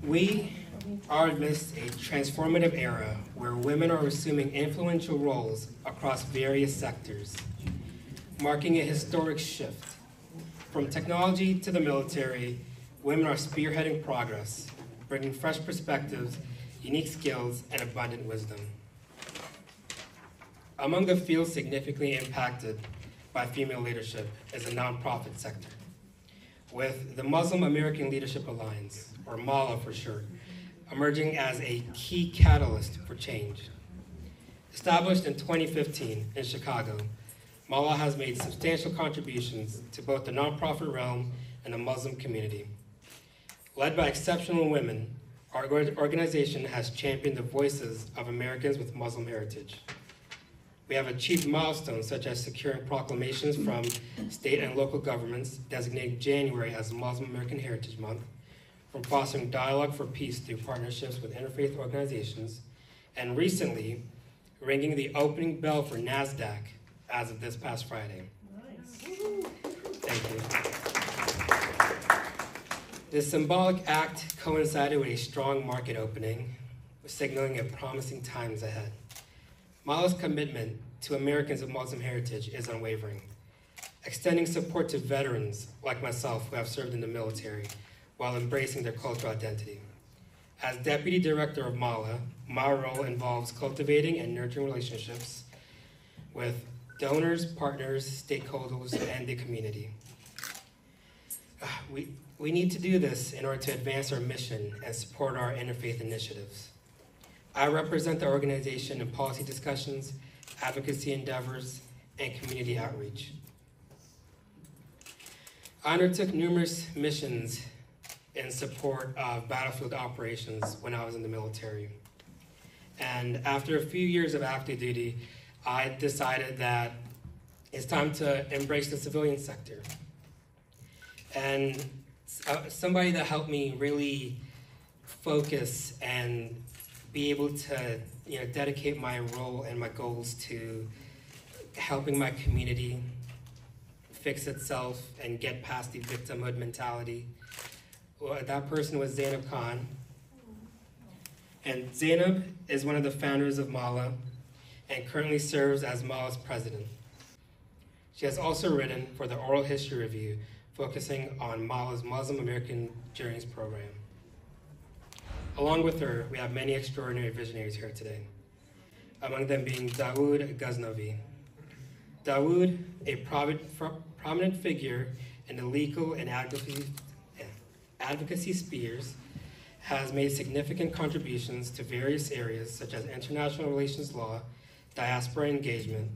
We are amidst a transformative era where women are assuming influential roles across various sectors, marking a historic shift. From technology to the military, women are spearheading progress, bringing fresh perspectives, unique skills, and abundant wisdom. Among the fields significantly impacted by female leadership is the nonprofit sector, with the Muslim American Leadership Alliance, or MALA for short, emerging as a key catalyst for change. Established in 2015 in Chicago, MALA has made substantial contributions to both the nonprofit realm and the Muslim community. Led by exceptional women, our organization has championed the voices of Americans with Muslim heritage. We have achieved milestones such as securing proclamations from state and local governments designating January as Muslim American Heritage Month, from fostering dialogue for peace through partnerships with interfaith organizations, and recently, ringing the opening bell for NASDAQ as of this past Friday. Nice. Thank you. This symbolic act coincided with a strong market opening, signaling a promising times ahead. MALA's commitment to Americans of Muslim heritage is unwavering, extending support to veterans like myself who have served in the military while embracing their cultural identity. As Deputy Director of MALA, my role involves cultivating and nurturing relationships with donors, partners, stakeholders, and the community. We need to do this in order to advance our mission and support our interfaith initiatives. I represent the organization in policy discussions, advocacy endeavors, and community outreach. I undertook numerous missions in support of battlefield operations when I was in the military. And after a few years of active duty, I decided that it's time to embrace the civilian sector. And somebody that helped me really focus and be able to dedicate my role and my goals to helping my community fix itself and get past the victimhood mentality. Well, that person was Zainab Khan. And Zainab is one of the founders of MALA and currently serves as MALA's president. She has also written for the Oral History Review, focusing on MALA's Muslim American Journeys program. Along with her, we have many extraordinary visionaries here today, among them being Dawood Ghaznavi. Dawood, a prominent figure in the legal and advocacy spheres, has made significant contributions to various areas such as international relations law, diaspora engagement,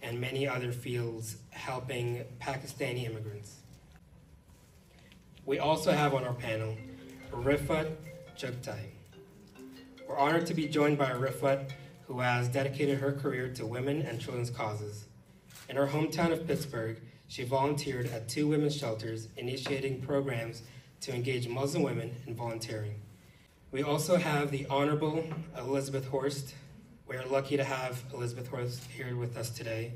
and many other fields helping Pakistani immigrants. We also have on our panel Rifat Jugtai. We're honored to be joined by Rifat, who has dedicated her career to women and children's causes. In her hometown of Pittsburgh, she volunteered at 2 women's shelters, initiating programs to engage Muslim women in volunteering. We also have the Honorable Elizabeth Horst. We're lucky to have Elizabeth Horst here with us today,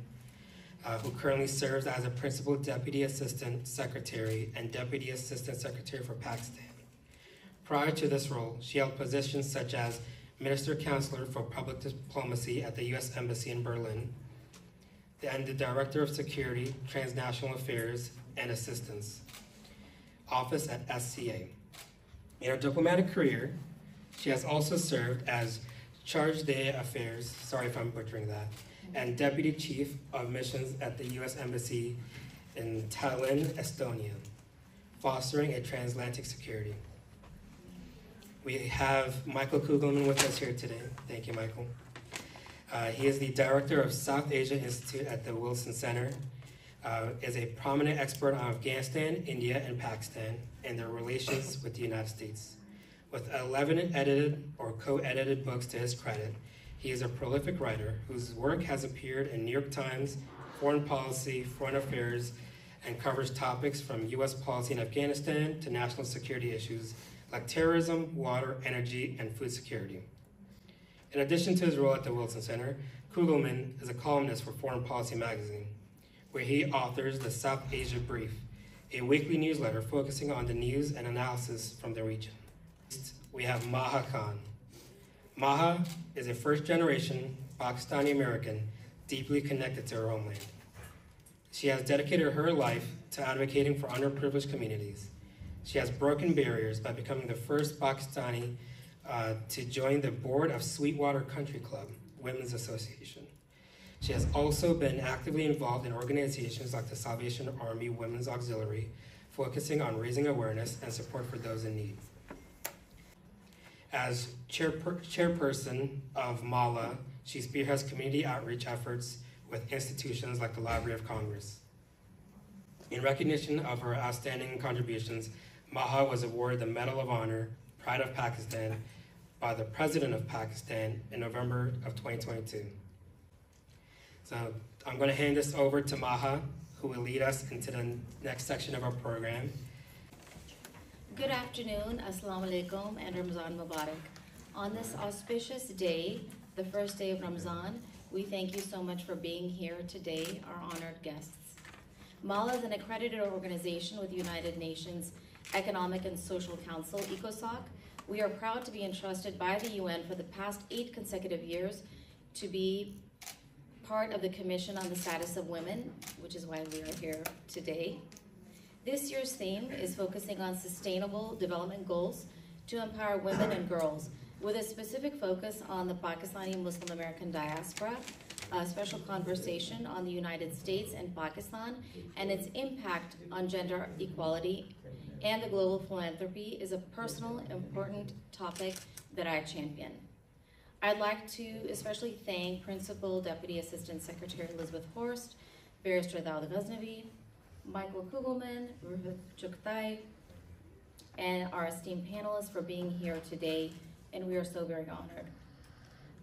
who currently serves as a Principal Deputy Assistant Secretary and Deputy Assistant Secretary for Pakistan. Prior to this role, she held positions such as Minister Counselor for Public Diplomacy at the U.S. Embassy in Berlin, and the Director of Security, Transnational Affairs, and Assistance, Office at SCA. In her diplomatic career, she has also served as Charge d'Affaires, sorry if I'm butchering that, and Deputy Chief of Missions at the U.S. Embassy in Tallinn, Estonia, fostering a transatlantic security. We have Michael Kugelman with us here today. Thank you, Michael. He is the Director of South Asia Institute at the Wilson Center, is a prominent expert on Afghanistan, India, and Pakistan, and their relations with the United States. With 11 edited or co-edited books to his credit, he is a prolific writer whose work has appeared in New York Times, Foreign Policy, Foreign Affairs, and covers topics from U.S. policy in Afghanistan to national security issues like terrorism, water, energy, and food security. In addition to his role at the Wilson Center, Kugelman is a columnist for Foreign Policy magazine, where he authors the South Asia Brief, a weekly newsletter focusing on the news and analysis from the region. we have Maha Khan. Maha is a first-generation Pakistani American deeply connected to her homeland. She has dedicated her life to advocating for underprivileged communities. She has broken barriers by becoming the first Pakistani to join the board of Sweetwater Country Club Women's Association. She has also been actively involved in organizations like the Salvation Army Women's Auxiliary, focusing on raising awareness and support for those in need. As chairperson of MALA, she spearheads community outreach efforts with institutions like the Library of Congress. In recognition of her outstanding contributions, Maha was awarded the Medal of Honor, Pride of Pakistan, by the President of Pakistan in November of 2022. So I'm going to hand this over to Maha, who will lead us into the next section of our program. Good afternoon, Assalamu alaikum, and Ramzan Mubarak. On this auspicious day, the first day of Ramzan, we thank you so much for being here today, our honored guests. MALA is an accredited organization with the United Nations Economic and Social Council, ECOSOC. We are proud to be entrusted by the UN for the past 8 consecutive years to be part of the Commission on the Status of Women, which is why we are here today. This year's theme is focusing on sustainable development goals to empower women and girls, with a specific focus on the Pakistani Muslim American diaspora, a special conversation on the United States and Pakistan and its impact on gender equality, and the global philanthropy is a personal, important topic that I champion. I'd like to especially thank Principal Deputy Assistant Secretary Elizabeth Horst, Barrister Daud Ghaznavi, Michael Kugelman, Ruhut Chuktai, and our esteemed panelists for being here today, and we are so very honored.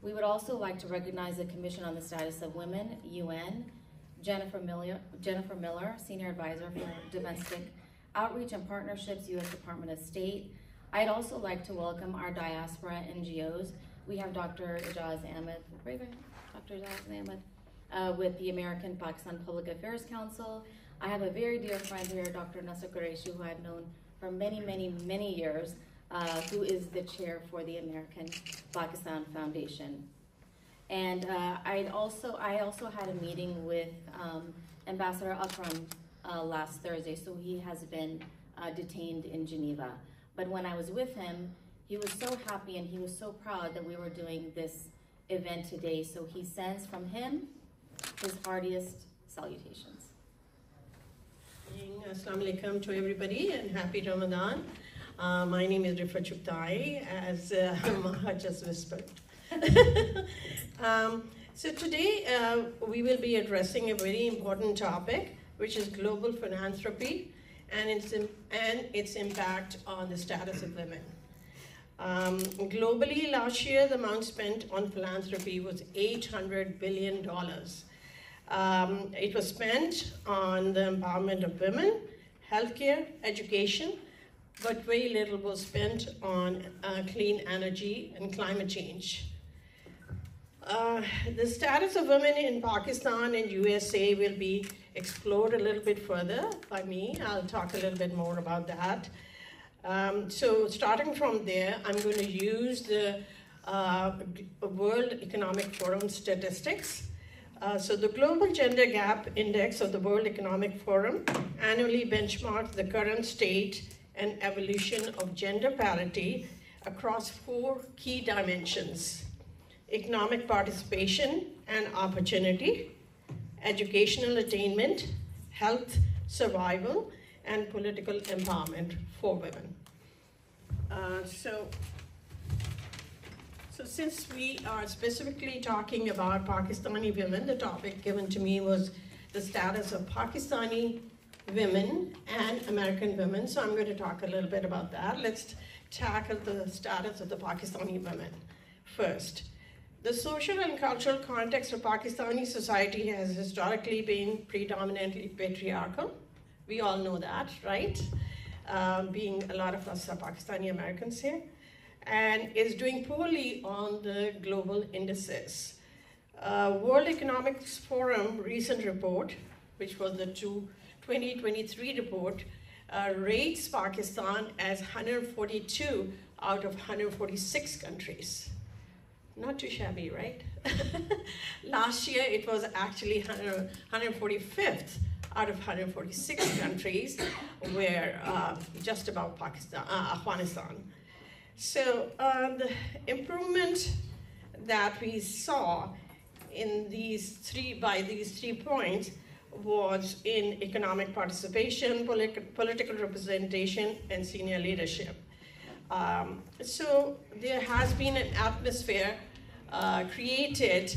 We would also like to recognize the Commission on the Status of Women, UN, Jennifer Miller, Senior Advisor for Domestic Outreach and Partnerships, U.S. Department of State. I'd also like to welcome our diaspora NGOs. We have Dr. Ijaz Ahmed, with the American Pakistan Public Affairs Council. I have a very dear friend here, Dr. Nasser Qureshi, who I've known for many, many, many years, who is the chair for the American Pakistan Foundation. And I also had a meeting with Ambassador Akram last Thursday, so he has been detained in Geneva. But when I was with him, he was so happy and he was so proud that we were doing this event today. So he sends from him his heartiest salutations. Assalamu alaikum to everybody and happy Ramadan. My name is Rifat Chuktai, as Maha just whispered. So today we will be addressing a very important topic, which is global philanthropy and its impact on the status of women. Globally, last year, the amount spent on philanthropy was $800 billion. It was spent on the empowerment of women, healthcare, education, but very little was spent on clean energy and climate change. The status of women in Pakistan and USA will be explored a little bit further by me. I'll talk a little bit more about that. So starting from there, I'm going to use the World Economic Forum statistics. So the Global Gender Gap Index of the World Economic Forum annually benchmarks the current state and evolution of gender parity across 4 key dimensions: economic participation and opportunity, educational attainment, health, survival, and political empowerment for women. So since we are specifically talking about Pakistani women, the topic given to me was the status of Pakistani women and American women. So I'm going to talk a little bit about that. Let's tackle the status of the Pakistani women first. The social and cultural context of Pakistani society has historically been predominantly patriarchal. We all know that, right? Being a lot of us are Pakistani Americans here, and is doing poorly on the global indices. World Economic Forum recent report, which was the 2023 report, rates Pakistan as 142 out of 146 countries. Not too shabby, right? Last year, it was actually 145th out of 146 countries, where just about Afghanistan. So the improvement that we saw in these three points was in economic participation, political representation, and senior leadership. So there has been an atmosphere created,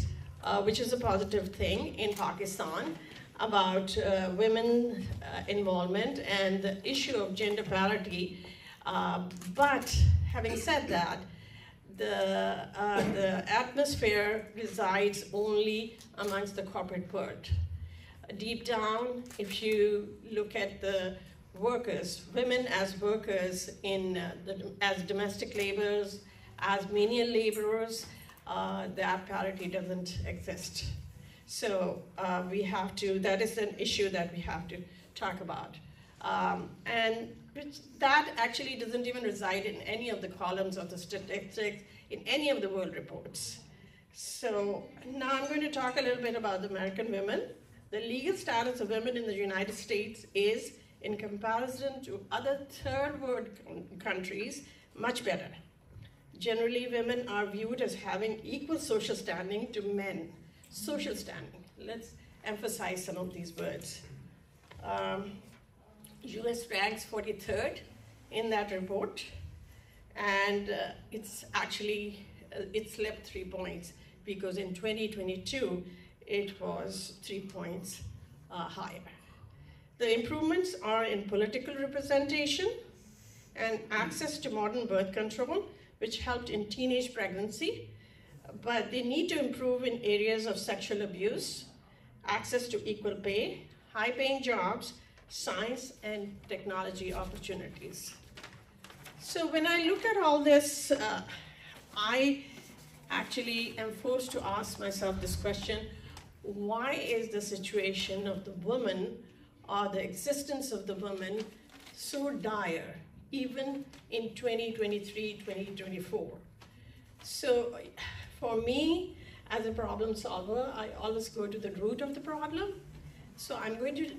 which is a positive thing in Pakistan, about women involvement and the issue of gender parity. But having said that, the atmosphere resides only amongst the corporate world. Deep down, if you look at the workers, women as workers as domestic laborers, as menial laborers, that parity doesn't exist. So that is an issue that we have to talk about. And that actually doesn't even reside in any of the columns of the statistics, in any of the world reports. So now I'm going to talk a little bit about the American women. The legal status of women in the United States is, in comparison to other third world countries, much better. Generally, women are viewed as having equal social standing to men. Social standing. Let's emphasize some of these words. US ranks 43rd in that report, and it's actually, it slipped 3 points, because in 2022, it was 3 points higher. The improvements are in political representation and access to modern birth control, which helped in teenage pregnancy, but they need to improve in areas of sexual abuse, access to equal pay, high-paying jobs, science and technology opportunities. So when I look at all this, I actually am forced to ask myself this question: why is the situation of the woman, or the existence of the woman, so dire, even in 2023, 2024? So for me, as a problem solver, I always go to the root of the problem. So I'm going to,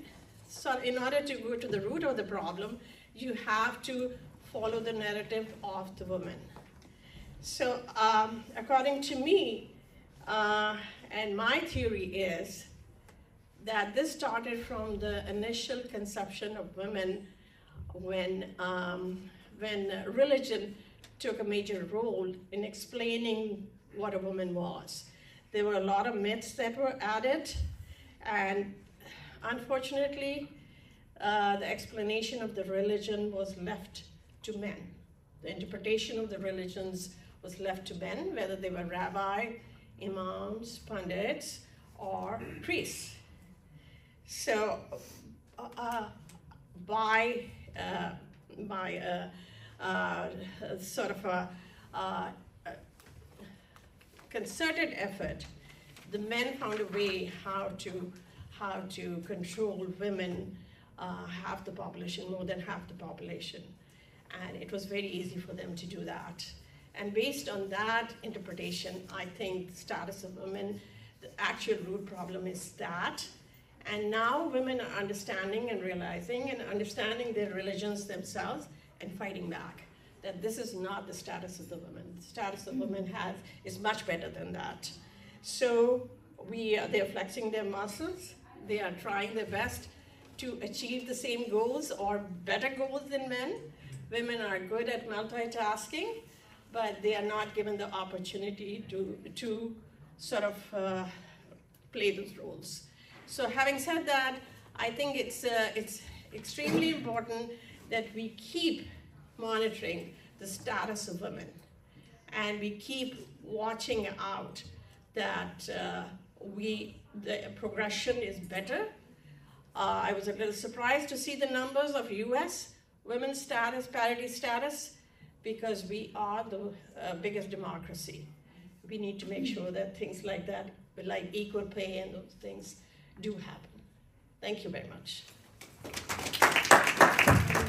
in order to go to the root of the problem, you have to follow the narrative of the woman. So according to me, and my theory is that this started from the initial conception of women when religion took a major role in explaining what a woman was. There were a lot of myths that were added, and unfortunately, the explanation of the religion was left to men. The interpretation of the religions was left to men, whether they were rabbi, imams, pundits, or priests. So by sort of a concerted effort, the men found a way how to control women, half the population, more than half the population. And it was very easy for them to do that. And based on that interpretation, I think the status of women, the actual root problem is that. And now women are understanding and realizing and understanding their religions themselves and fighting back, that this is not the status of the women. The status of women is much better than that. So they're flexing their muscles. They are trying their best to achieve the same goals or better goals than men. Women are good at multitasking, but they are not given the opportunity to sort of play those roles. So having said that, I think it's extremely important that we keep monitoring the status of women, and we keep watching out that the progression is better. I was a little surprised to see the numbers of US women's status, parity status, because we are the biggest democracy. We need to make sure that things like that, like equal pay and those things, do happen. Thank you very much.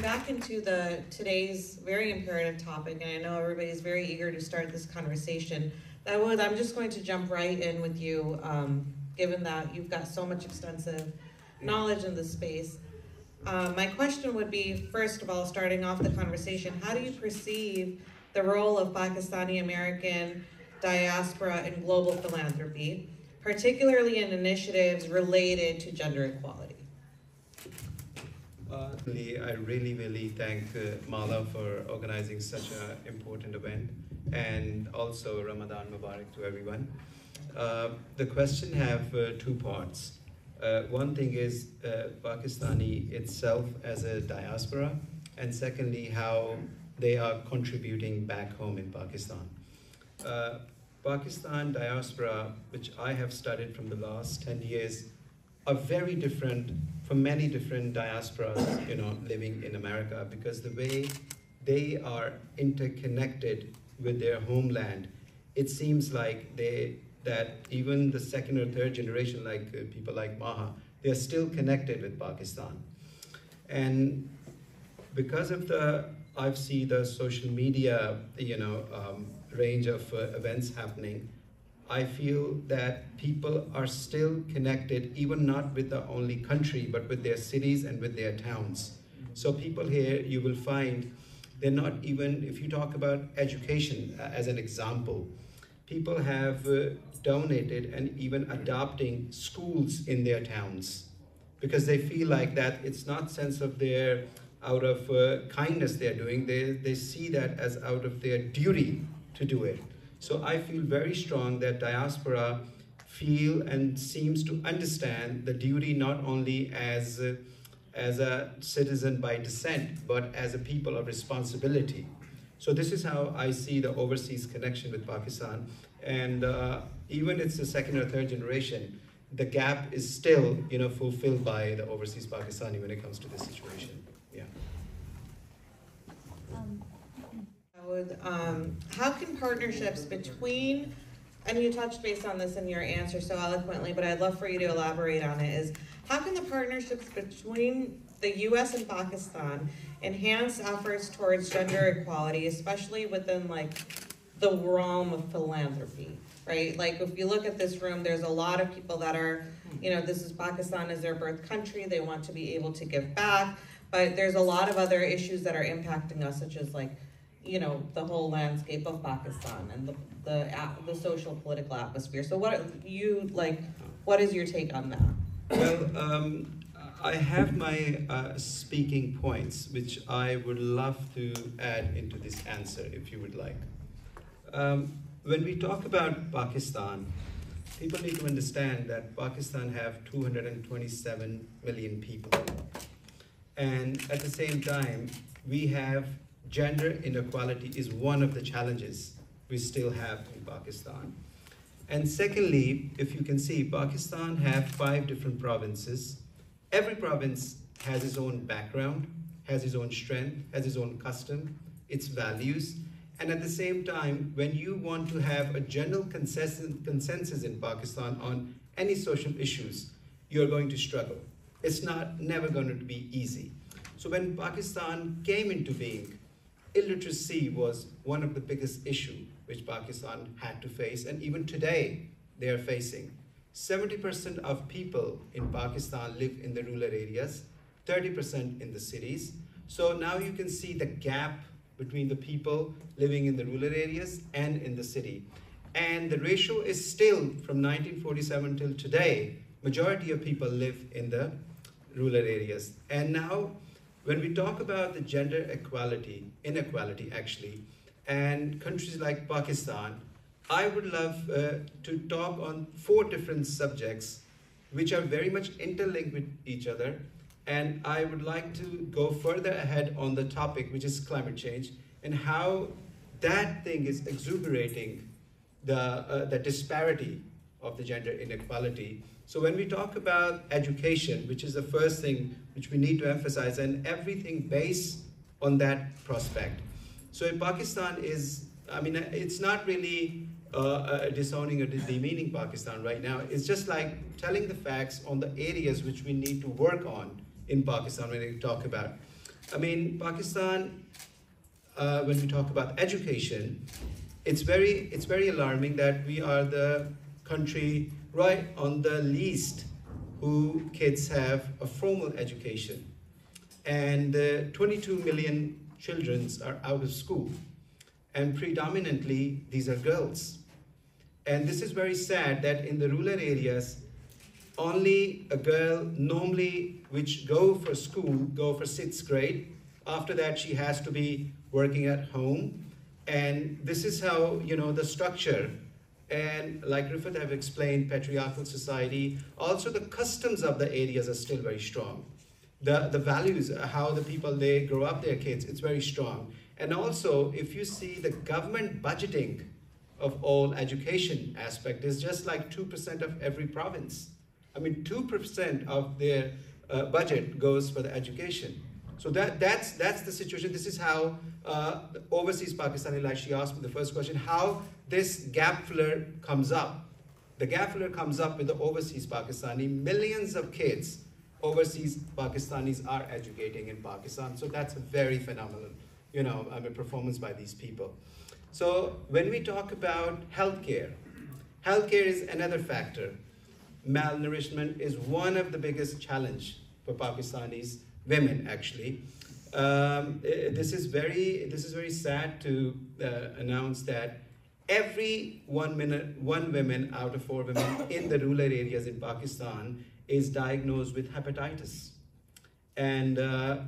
going back into today's very imperative topic, and I know everybody's very eager to start this conversation, I'm just going to jump right in with you, given that you've got so much extensive knowledge in this space. My question would be, first of all, starting off the conversation, how do you perceive the role of Pakistani American diaspora in global philanthropy, particularly in initiatives related to gender equality? I really thank Mala for organizing such an important event, and also Ramadan Mubarak to everyone. The question have two parts. One thing is Pakistani itself as a diaspora, and secondly, how they are contributing back home in Pakistan. Pakistan diaspora, which I have studied from the last 10 years, are very different from many different diasporas, living in America, because the way they are interconnected with their homeland, it seems like that even the second or third generation, like people like Maha, they are still connected with Pakistan. And because of I've seen the social media, range of events happening, I feel that people are still connected, even not with the only country, but with their cities and with their towns. So people here, you will find, they're not even, if you talk about education as an example, people have donated and even adopting schools in their towns, because they feel like that it's not sense of their, out of kindness they're doing, they see that as out of their duty to do it. So I feel very strong that diaspora feel and seems to understand the duty not only as a citizen by descent, but as a people of responsibility. So this is how I see the overseas connection with Pakistan. And even it's the second or third generation, the gap is still, fulfilled by the overseas Pakistani when it comes to this situation. Yeah. How can partnerships between, and you touched base on this in your answer so eloquently, but I'd love for you to elaborate on it, is how can the partnerships between the U.S. and Pakistan enhance efforts towards gender equality, especially within the realm of philanthropy, right? Like if you look at this room, there's a lot of people that are, this is Pakistan as their birth country, they want to be able to give back, but there's a lot of other issues that are impacting us, such as the whole landscape of Pakistan and the social political atmosphere. So what is your take on that? Well, I have my speaking points, which I would love to add into this answer, if you would like. When we talk about Pakistan, people need to understand that Pakistan have 227 million people. And at the same time, we have gender inequality is one of the challenges we still have in Pakistan. And secondly, if you can see, Pakistan have 5 different provinces. Every province has its own background, has its own strength, has its own custom, its values. And at the same time, when you want to have a general consensus in Pakistan on any social issues, you're going to struggle. It's never going to be easy. So when Pakistan came into being, illiteracy was one of the biggest issues which Pakistan had to face, and even today they are facing. 70% of people in Pakistan live in the rural areas, 30% in the cities. So now you can see the gap between the people living in the rural areas and in the city. And the ratio is still from 1947 till today, majority of people live in the rural areas. And now when we talk about the gender inequality actually, and countries like Pakistan, I would love to talk on 4 different subjects which are very much interlinked with each other. And I would like to go further ahead on the topic, which is climate change, and how that thing is exuberating the disparity of the gender inequality. So when we talk about education, which is the first thing which we need to emphasize, and everything based on that prospect. So in Pakistan it's not really disowning or demeaning Pakistan right now. It's just like telling the facts on the areas which we need to work on in Pakistan when we talk about. I mean, Pakistan, when we talk about education, it's very alarming that we are the country right on the least who kids have a formal education. And 22 million children are out of school. And predominantly, these are girls. And this is very sad that in the rural areas, only a girl normally which go for school, go for 6th grade. After that, she has to be working at home. And this is how, the structure. And like Rifat have explained, patriarchal society, also the customs of the areas are still very strong. The values, how the people, they grow up their kids, it's very strong. And also, if you see the government budgeting of all education aspect is just like 2% of every province. I mean, 2% of their budget goes for the education. So that's the situation. This is how the overseas Pakistani, like she asked me the first question, how this gap filler comes up. The gap filler comes up with the overseas Pakistani. Millions of kids, overseas Pakistanis are educating in Pakistan. So that's a very phenomenal, performance by these people. So when we talk about healthcare is another factor. Malnourishment is one of the biggest challenge for Pakistanis, women actually. This is very sad to announce that every one woman out of 4 women in the rural areas in Pakistan is diagnosed with hepatitis. And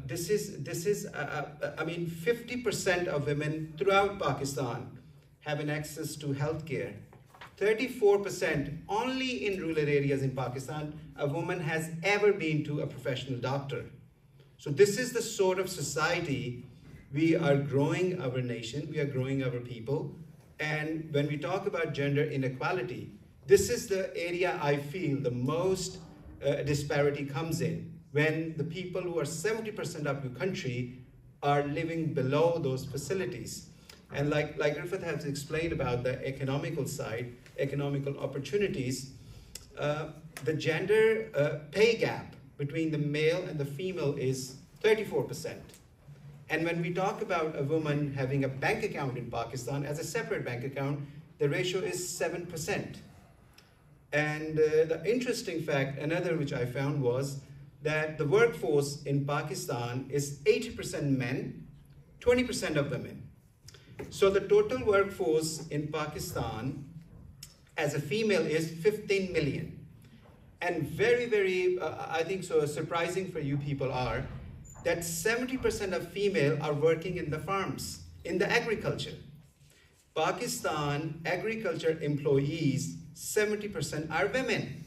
this is I mean, 50% of women throughout Pakistan have an access to healthcare. 34% only in rural areas in Pakistan, a woman has ever been to a professional doctor. So this is the sort of society we are growing our nation, we are growing our people. And when we talk about gender inequality, this is the area I feel the most disparity comes in, when the people who are 70% of the country are living below those facilities. And like Rifat has explained about the economical side, economical opportunities, the gender pay gap between the male and the female is 34%. And when we talk about a woman having a bank account in Pakistan as a separate bank account, the ratio is 7%. And the interesting fact, another which I found, was that the workforce in Pakistan is 80% men, 20% of women. So the total workforce in Pakistan as a female is 15 million. And very, I think so surprising for you people are that 70% of female are working in the farms, in the agriculture. Pakistan agriculture employees, 70% are women.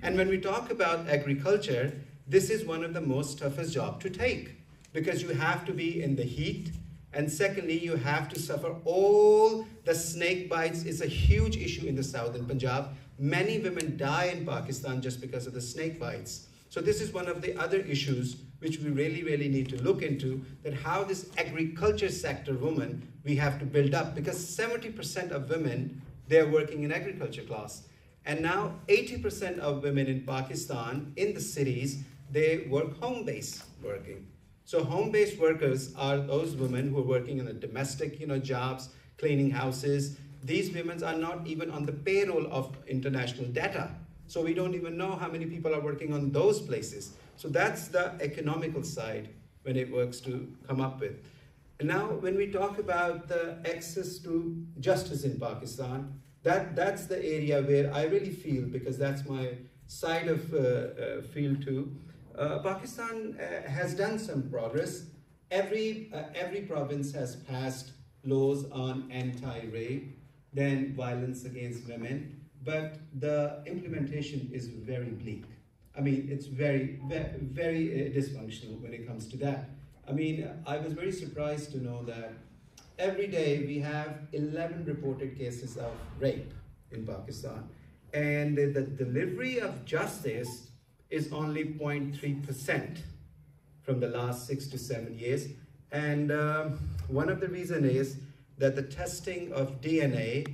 And when we talk about agriculture, this is one of the most toughest job to take, because you have to be in the heat, and secondly, you have to suffer all the snake bites. Is a huge issue in the southern Punjab. Many women die in Pakistan just because of the snake bites. So this is one of the other issues which we really need to look into, that how this agriculture sector woman we have to build up, because 70% of women, they're working in agriculture class. And now 80% of women in Pakistan, in the cities, they work home-based working. So home-based workers are those women who are working in the domestic, jobs, cleaning houses. These women are not even on the payroll of international data. So we don't even know how many people are working on those places. So that's the economical side when it works to come up with. And now when we talk about the access to justice in Pakistan, that's the area where I really feel, because that's my side of field too, Pakistan has done some progress. Every province has passed laws on anti-rape, then violence against women, but the implementation is very bleak. I mean, it's very dysfunctional when it comes to that. I mean, I was very surprised to know that every day we have 11 reported cases of rape in Pakistan, and the delivery of justice is only 0.3% from the last 6 to 7 years. And one of the reasons is that the testing of DNA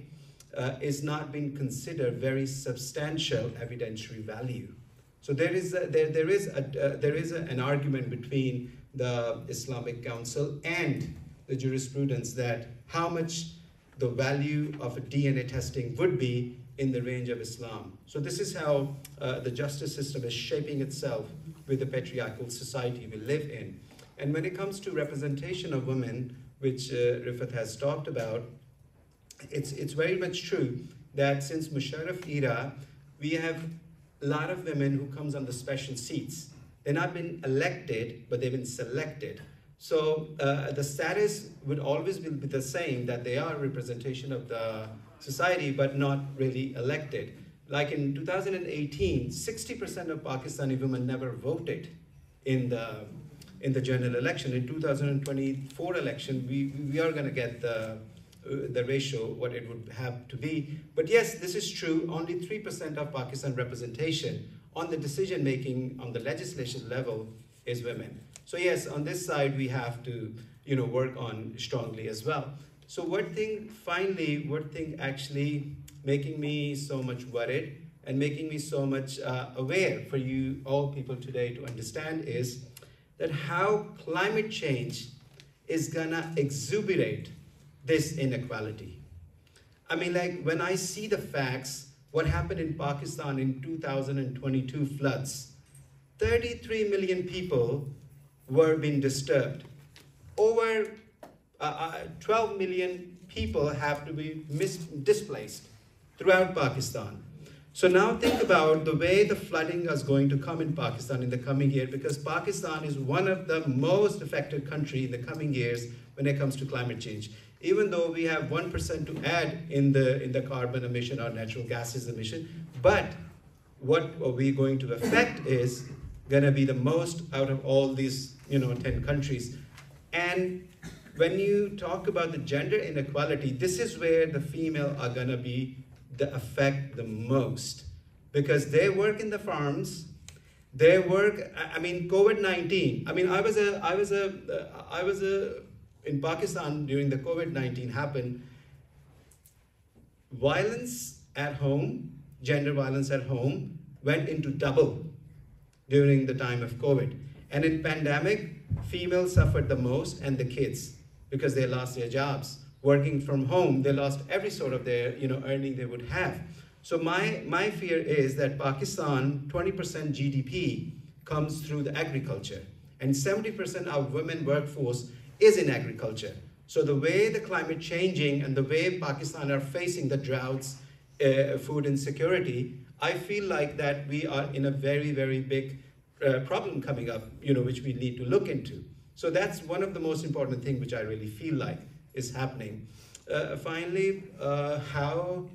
is not being considered very substantial evidentiary value. So there is an argument between the Islamic Council and the jurisprudence that how much the value of a DNA testing would be in the range of Islam. So this is how the justice system is shaping itself with the patriarchal society we live in. And when it comes to representation of women, which Rifat has talked about, it's very much true that since Musharraf era, we have a lot of women who comes on the special seats. They've not been elected, but they've been selected. So the status would always be the same, that they are a representation of the society, but not really elected. Like in 2018, 60% of Pakistani women never voted in the general election. In 2024 election, we are going to get the ratio, what it would have to be. But yes, this is true. Only 3% of Pakistan representation on the decision making on the legislation level is women. So yes, on this side we have to work on strongly as well. So one thing actually making me so much worried and making me so much aware for you all people today to understand is that how climate change is gonna exuberate this inequality. I mean, like when I see the facts, what happened in Pakistan in 2022 floods, 33 million people were being disturbed. Over 12 million people have to be displaced throughout Pakistan. So now think about the way the flooding is going to come in Pakistan in the coming year, because Pakistan is one of the most affected countries in the coming years when it comes to climate change. Even though we have 1% to add in the carbon emission or natural gases emission, but what we're going to affect is going to be the most out of all these 10 countries. And when you talk about the gender inequality, this is where the female are going to be the affect the most, because they work in the farms, they work. I mean, COVID-19. I mean, I was in Pakistan during the COVID-19 happened. Violence at home, gender violence at home, went into double during the time of COVID. And in pandemic, females suffered the most, and the kids, because they lost their jobs. Working from home, they lost every sort of their earning they would have. So my fear is that Pakistan, 20% GDP comes through the agriculture, and 70% of women workforce is in agriculture. So the way the climate changing and the way Pakistan are facing the droughts, food insecurity, I feel like that we are in a very, very big problem coming up, which we need to look into. So that's one of the most important things which I really feel like is happening. Finally, how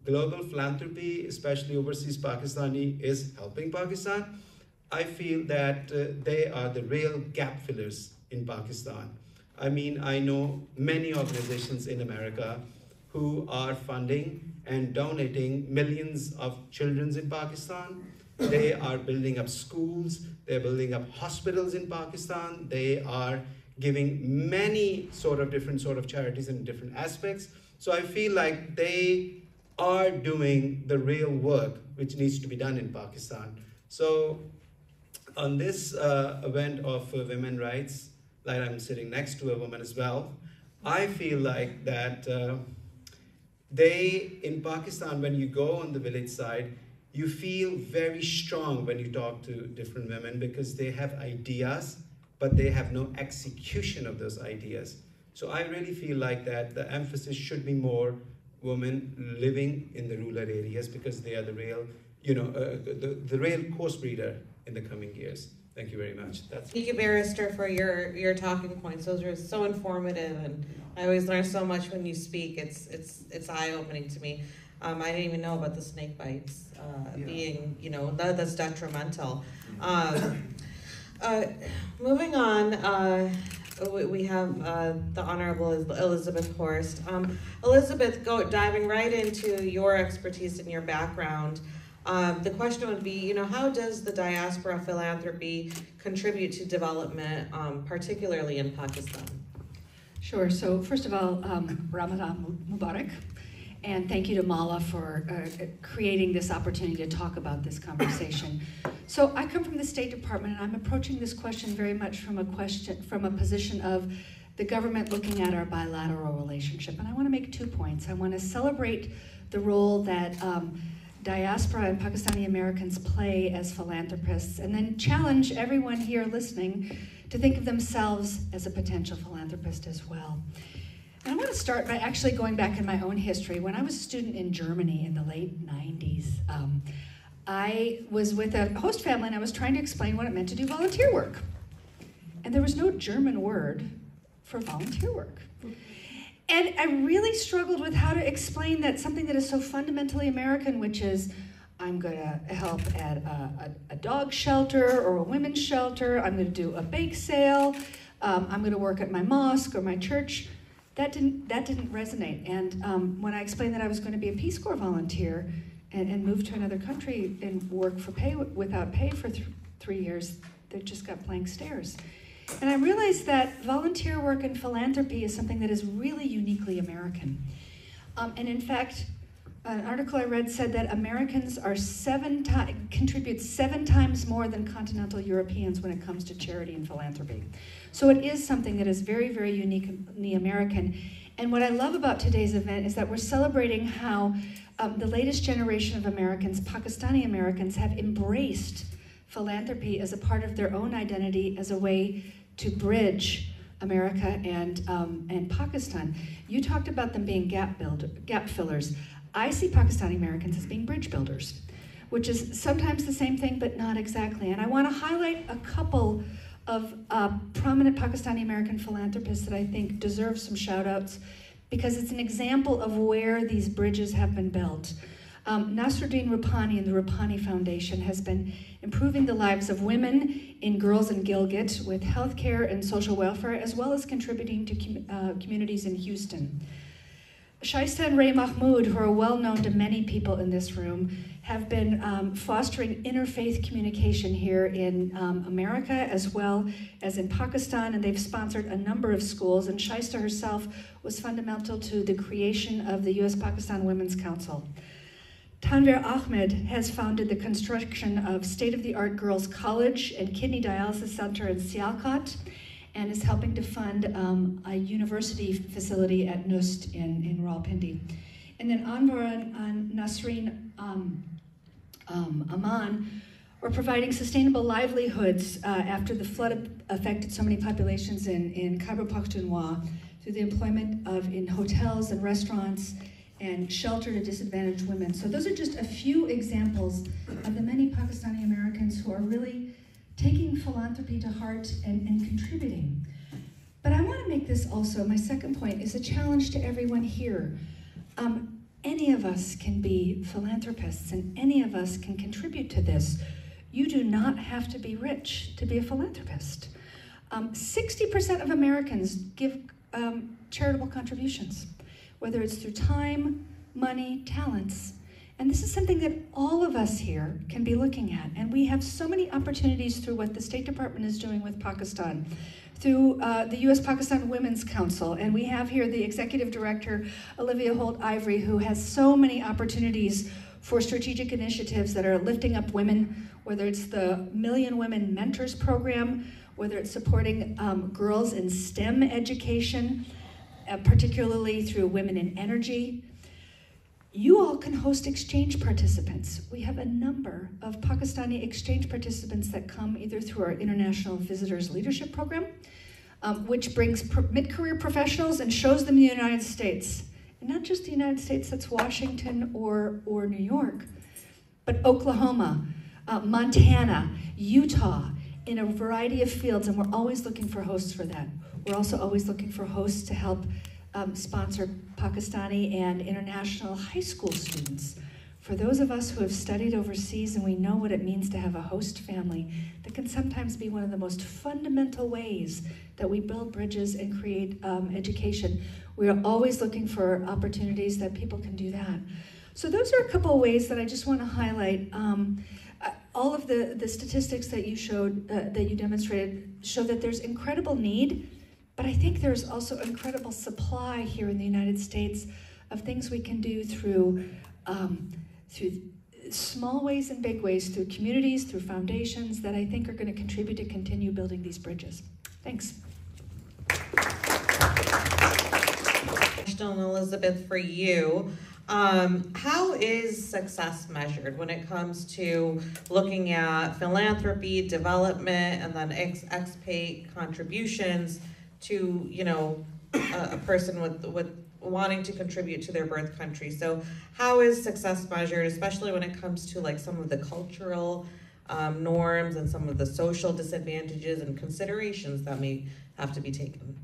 global philanthropy, especially overseas Pakistani, is helping Pakistan. I feel that they are the real gap fillers in Pakistan. I mean, I know many organizations in America who are funding and donating millions of children in Pakistan. They are building up schools, they're building up hospitals in Pakistan, they are giving many different charities in different aspects. So I feel like they are doing the real work which needs to be done in Pakistan. So on this event of women's rights, like I'm sitting next to a woman as well, I feel like that they, in Pakistan, when you go on the village side, you feel very strong when you talk to different women, because they have ideas, but they have no execution of those ideas. So I really feel like that the emphasis should be more women living in the rural areas, because they are the real, the real course breeder in the coming years. Thank you very much. Thank you, Barrister, for your talking points. Those are so informative, and I always learn so much when you speak. It's eye-opening to me. I didn't even know about the snake bites being, that's detrimental. Moving on, we have the Honorable Elizabeth Horst. Elizabeth, diving right into your expertise and your background, the question would be, how does the Diaspora Philanthropy contribute to development, particularly in Pakistan? Sure. So first of all, Ramadan Mubarak. And thank you to Mala for creating this opportunity to talk about this conversation. So I come from the State Department, and I'm approaching this question very much from a position of the government looking at our bilateral relationship. And I want to make 2 points. I want to celebrate the role that diaspora and Pakistani Americans play as philanthropists, and then challenge everyone here listening to think of themselves as a potential philanthropist as well. And I want to start by actually going back in my own history. When I was a student in Germany in the late 90s, I was with a host family and I was trying to explain what it meant to do volunteer work. And there was no German word for volunteer work. And I really struggled with how to explain that something that is so fundamentally American, which is I'm going to help at a dog shelter or a women's shelter, I'm going to do a bake sale, I'm going to work at my mosque or my church. That didn't resonate. And when I explained that I was going to be a Peace Corps volunteer and move to another country and work for without pay for 3 years, they just got blank stares. And I realized that volunteer work and philanthropy is something that is really uniquely American. And in fact, an article I read said that Americans are contribute 7 times more than continental Europeans when it comes to charity and philanthropy. So it is something that is very, very uniquely American. And what I love about today's event is that we're celebrating how the latest generation of Americans, Pakistani Americans, have embraced philanthropy as a part of their own identity, as a way to bridge America and Pakistan. You talked about them being gap fillers. I see Pakistani Americans as being bridge builders, which is sometimes the same thing, but not exactly. And I want to highlight a couple of prominent Pakistani American philanthropists that I think deserve some shout outs, because it's an example of where these bridges have been built. Nasruddin Rupani and the Rupani Foundation has been improving the lives of women in girls in Gilgit with healthcare and social welfare, as well as contributing to communities in Houston. Shaista and Ray Mahmood, who are well known to many people in this room, have been fostering interfaith communication here in America as well as in Pakistan, and they've sponsored a number of schools, and Shaista herself was fundamental to the creation of the U.S.-Pakistan Women's Council. Tanvir Ahmed has founded the construction of state-of-the-art girls' college and kidney dialysis center in Sialkot, and is helping to fund a university facility at NUST in Rawalpindi. And then Anwar and Nasreen Aman are providing sustainable livelihoods after the flood affected so many populations in Khyber Pakhtunkhwa through the employment in hotels and restaurants and shelter to disadvantaged women. So those are just a few examples of the many Pakistani Americans who are really taking philanthropy to heart and contributing. But I want to make this also, my second point, is a challenge to everyone here. Any of us can be philanthropists, and any of us can contribute to this. You do not have to be rich to be a philanthropist. 60% of Americans give charitable contributions, whether it's through time, money, talents. And this is something that all of us here can be looking at. And we have so many opportunities through what the State Department is doing with Pakistan, through the U.S.-Pakistan Women's Council. And we have here the Executive Director, Olivia Holt-Ivory, who has so many opportunities for strategic initiatives that are lifting up women, whether it's the Million Women Mentors Program, whether it's supporting girls in STEM education, particularly through Women in Energy. You all can host exchange participants. We have a number of Pakistani exchange participants that come either through our International Visitors Leadership Program, which brings mid-career professionals and shows them the United States. And not just the United States, that's Washington or New York, but Oklahoma, Montana, Utah, in a variety of fields, and we're always looking for hosts for that. We're also always looking for hosts to help sponsor Pakistani and international high school students. For those of us who have studied overseas and we know what it means to have a host family, that can sometimes be one of the most fundamental ways that we build bridges and create education. We are always looking for opportunities that people can do that. So those are a couple of ways that I just want to highlight. All of the statistics that you showed, that you demonstrated, show that there's incredible need, but I think there's also incredible supply here in the United States of things we can do through small ways and big ways, through communities, through foundations, that I think are going to contribute to continue building these bridges. Thanks. Elizabeth, for you, how is success measured when it comes to looking at philanthropy, development, and then expat contributions to, you know, a person with wanting to contribute to their birth country? So how is success measured, especially when it comes to like some of the cultural norms and some of the social disadvantages and considerations that may have to be taken?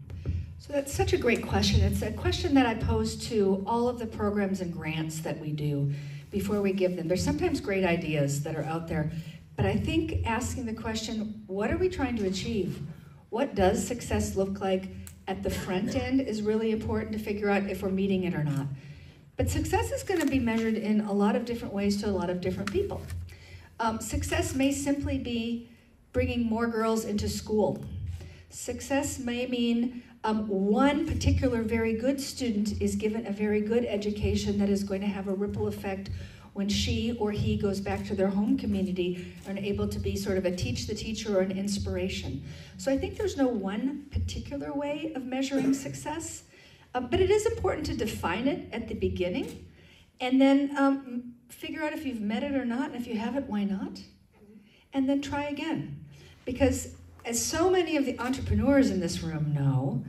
So that's such a great question. It's a question that I pose to all of the programs and grants that we do before we give them. There's sometimes great ideas that are out there, but I think asking the question, what are we trying to achieve? What does success look like at the front end is really important to figure out if we're meeting it or not. But success is going to be measured in a lot of different ways to a lot of different people. Success may simply be bringing more girls into school. Success may mean one particular very good student is given a very good education that is going to have a ripple effect when she or he goes back to their home community and able to be sort of a teach the teacher or an inspiration. So I think there's no one particular way of measuring success, but it is important to define it at the beginning and then figure out if you've met it or not, and if you haven't, why not? And then try again. Because as so many of the entrepreneurs in this room know,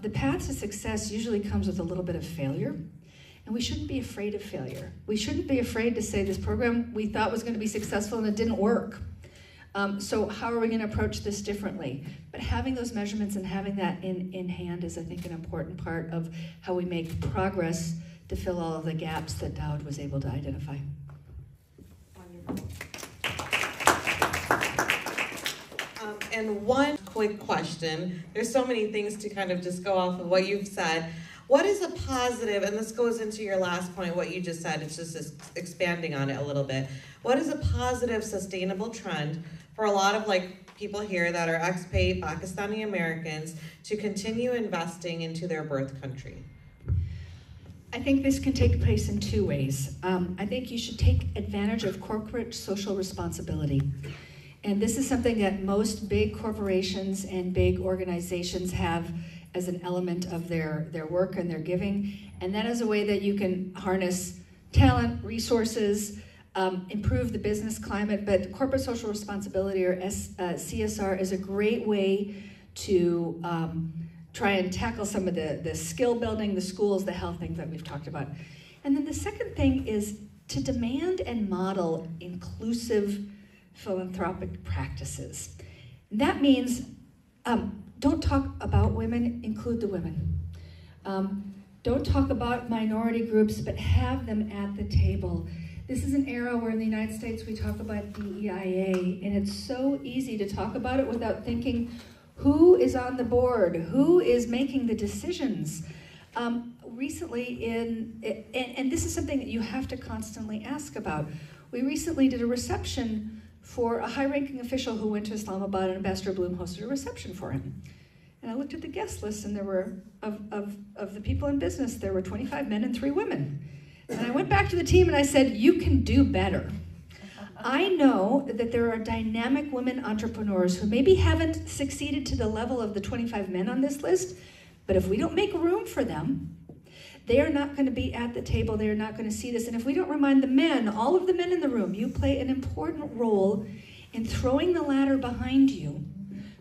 the path to success usually comes with a little bit of failure. And we shouldn't be afraid of failure. We shouldn't be afraid to say this program we thought was going to be successful and it didn't work. So how are we going to approach this differently? But having those measurements and having that in hand is, I think, an important part of how we make progress to fill all of the gaps that Dowd was able to identify. Wonderful. And one quick question. There's so many things to kind of just go off of what you've said. What is a positive, and this goes into your last point, what you just said, it's just expanding on it a little bit. What is a positive, sustainable trend for a lot of like people here that are expat Pakistani Americans to continue investing into their birth country? I think this can take place in two ways. I think you should take advantage of corporate social responsibility. And this is something that most big corporations and big organizations have as an element of their work and their giving. And that is a way that you can harness talent, resources, improve the business climate. But corporate social responsibility, or CSR, is a great way to try and tackle some of the skill building, the schools, the health things that we've talked about. And then the second thing is to demand and model inclusive philanthropic practices. That means don't talk about women, include the women. Don't talk about minority groups, but have them at the table. This is an era where in the United States we talk about DEIA, and it's so easy to talk about it without thinking who is on the board, who is making the decisions. Recently, and this is something that you have to constantly ask about. We recently did a reception for a high-ranking official who went to Islamabad, and Ambassador Bloom hosted a reception for him. And I looked at the guest list, and there were, of the people in business, there were 25 men and 3 women. And I went back to the team and I said, you can do better. I know that there are dynamic women entrepreneurs who maybe haven't succeeded to the level of the 25 men on this list, but if we don't make room for them, they are not going to be at the table. They are not going to see this. And if we don't remind the men, all of the men in the room, you play an important role in throwing the ladder behind you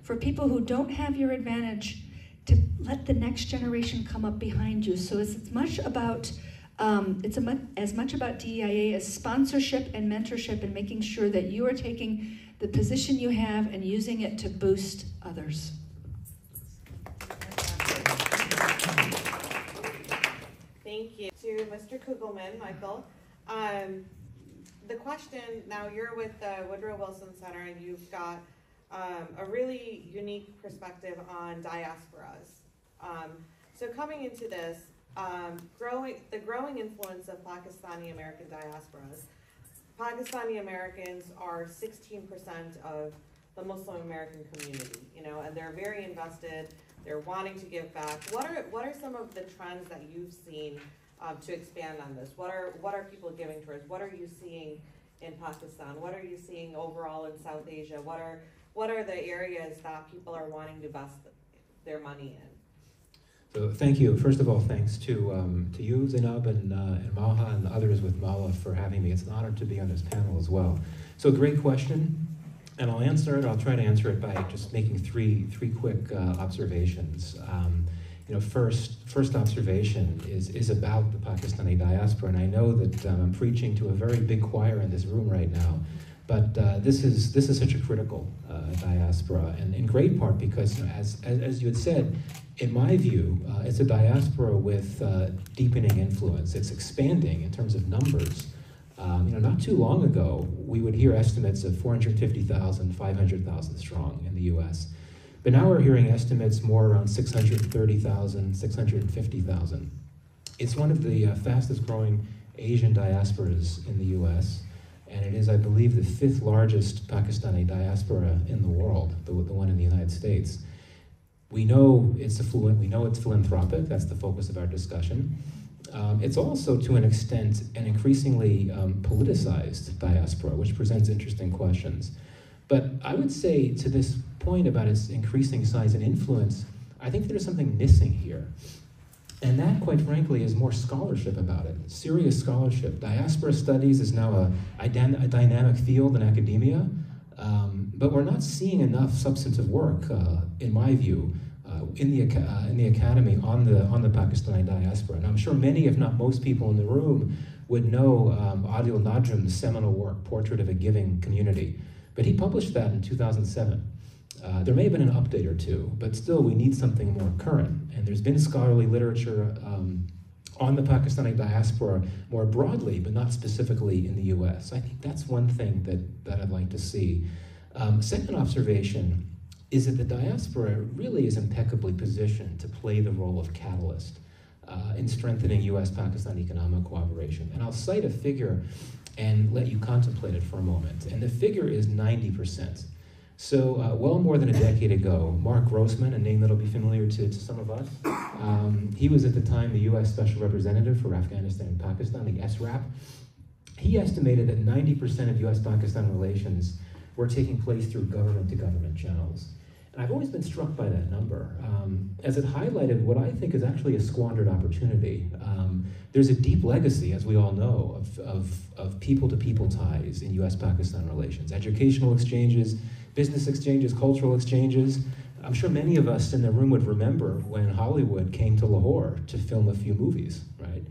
for people who don't have your advantage to let the next generation come up behind you. So it's as much about DEIA as sponsorship and mentorship, and making sure that you are taking the position you have and using it to boost others. Thank you to Mr. Kugelman, Michael. The question, now you're with the Woodrow Wilson Center, and you've got a really unique perspective on diasporas. So coming into this, the growing influence of Pakistani American diasporas. Pakistani Americans are 16% of the Muslim American community, you know, and they're very invested. They're wanting to give back. What are some of the trends that you've seen to expand on this? What are people giving towards? What are you seeing in Pakistan? What are you seeing overall in South Asia? What are the areas that people are wanting to invest their money in? So thank you. First of all, thanks to you, Zainab, and Maha, and others with Mala for having me. It's an honor to be on this panel as well. So great question, and I'll answer it. I'll try to answer it by just making three quick observations. First observation is about the Pakistani diaspora, and I know that I'm preaching to a very big choir in this room right now, but this is such a critical diaspora, and in great part because, as you had said, in my view, it's a diaspora with deepening influence. It's expanding in terms of numbers. Not too long ago, we would hear estimates of 450,000, 500,000 strong in the U.S. But now we're hearing estimates more around 630,000, 650,000. It's one of the fastest growing Asian diasporas in the U.S., and it is, I believe, the 5th largest Pakistani diaspora in the world, the one in the United States. We know it's affluent, we know it's philanthropic, that's the focus of our discussion. It's also, to an extent, an increasingly politicized diaspora, which presents interesting questions. But I would say, to this point about its increasing size and influence, I think there's something missing here. And that, quite frankly, is more scholarship about it, serious scholarship. Diaspora studies is now a dynamic field in academia, but we're not seeing enough substantive work, in my view, in the academy on the Pakistani diaspora. And I'm sure many, if not most people in the room, would know Adil Najm's seminal work, Portrait of a Giving Community. But he published that in 2007. There may have been an update or two, but still we need something more current. And there's been scholarly literature on the Pakistani diaspora more broadly, but not specifically in the US. I think that's one thing that I'd like to see. Second observation is that the diaspora really is impeccably positioned to play the role of catalyst in strengthening US-Pakistan economic cooperation. And I'll cite a figure and let you contemplate it for a moment. And the figure is 90%. So well more than a decade ago, Mark Grossman, a name that'll be familiar to some of us, he was at the time the US Special Representative for Afghanistan and Pakistan, the SRAP. He estimated that 90% of US-Pakistan relations were taking place through government-to-government channels. And I've always been struck by that number, as it highlighted what I think is actually a squandered opportunity. There's a deep legacy, as we all know, of people-to-people ties in US-Pakistan relations, educational exchanges, business exchanges, cultural exchanges. I'm sure many of us in the room would remember when Hollywood came to Lahore to film a few movies, right?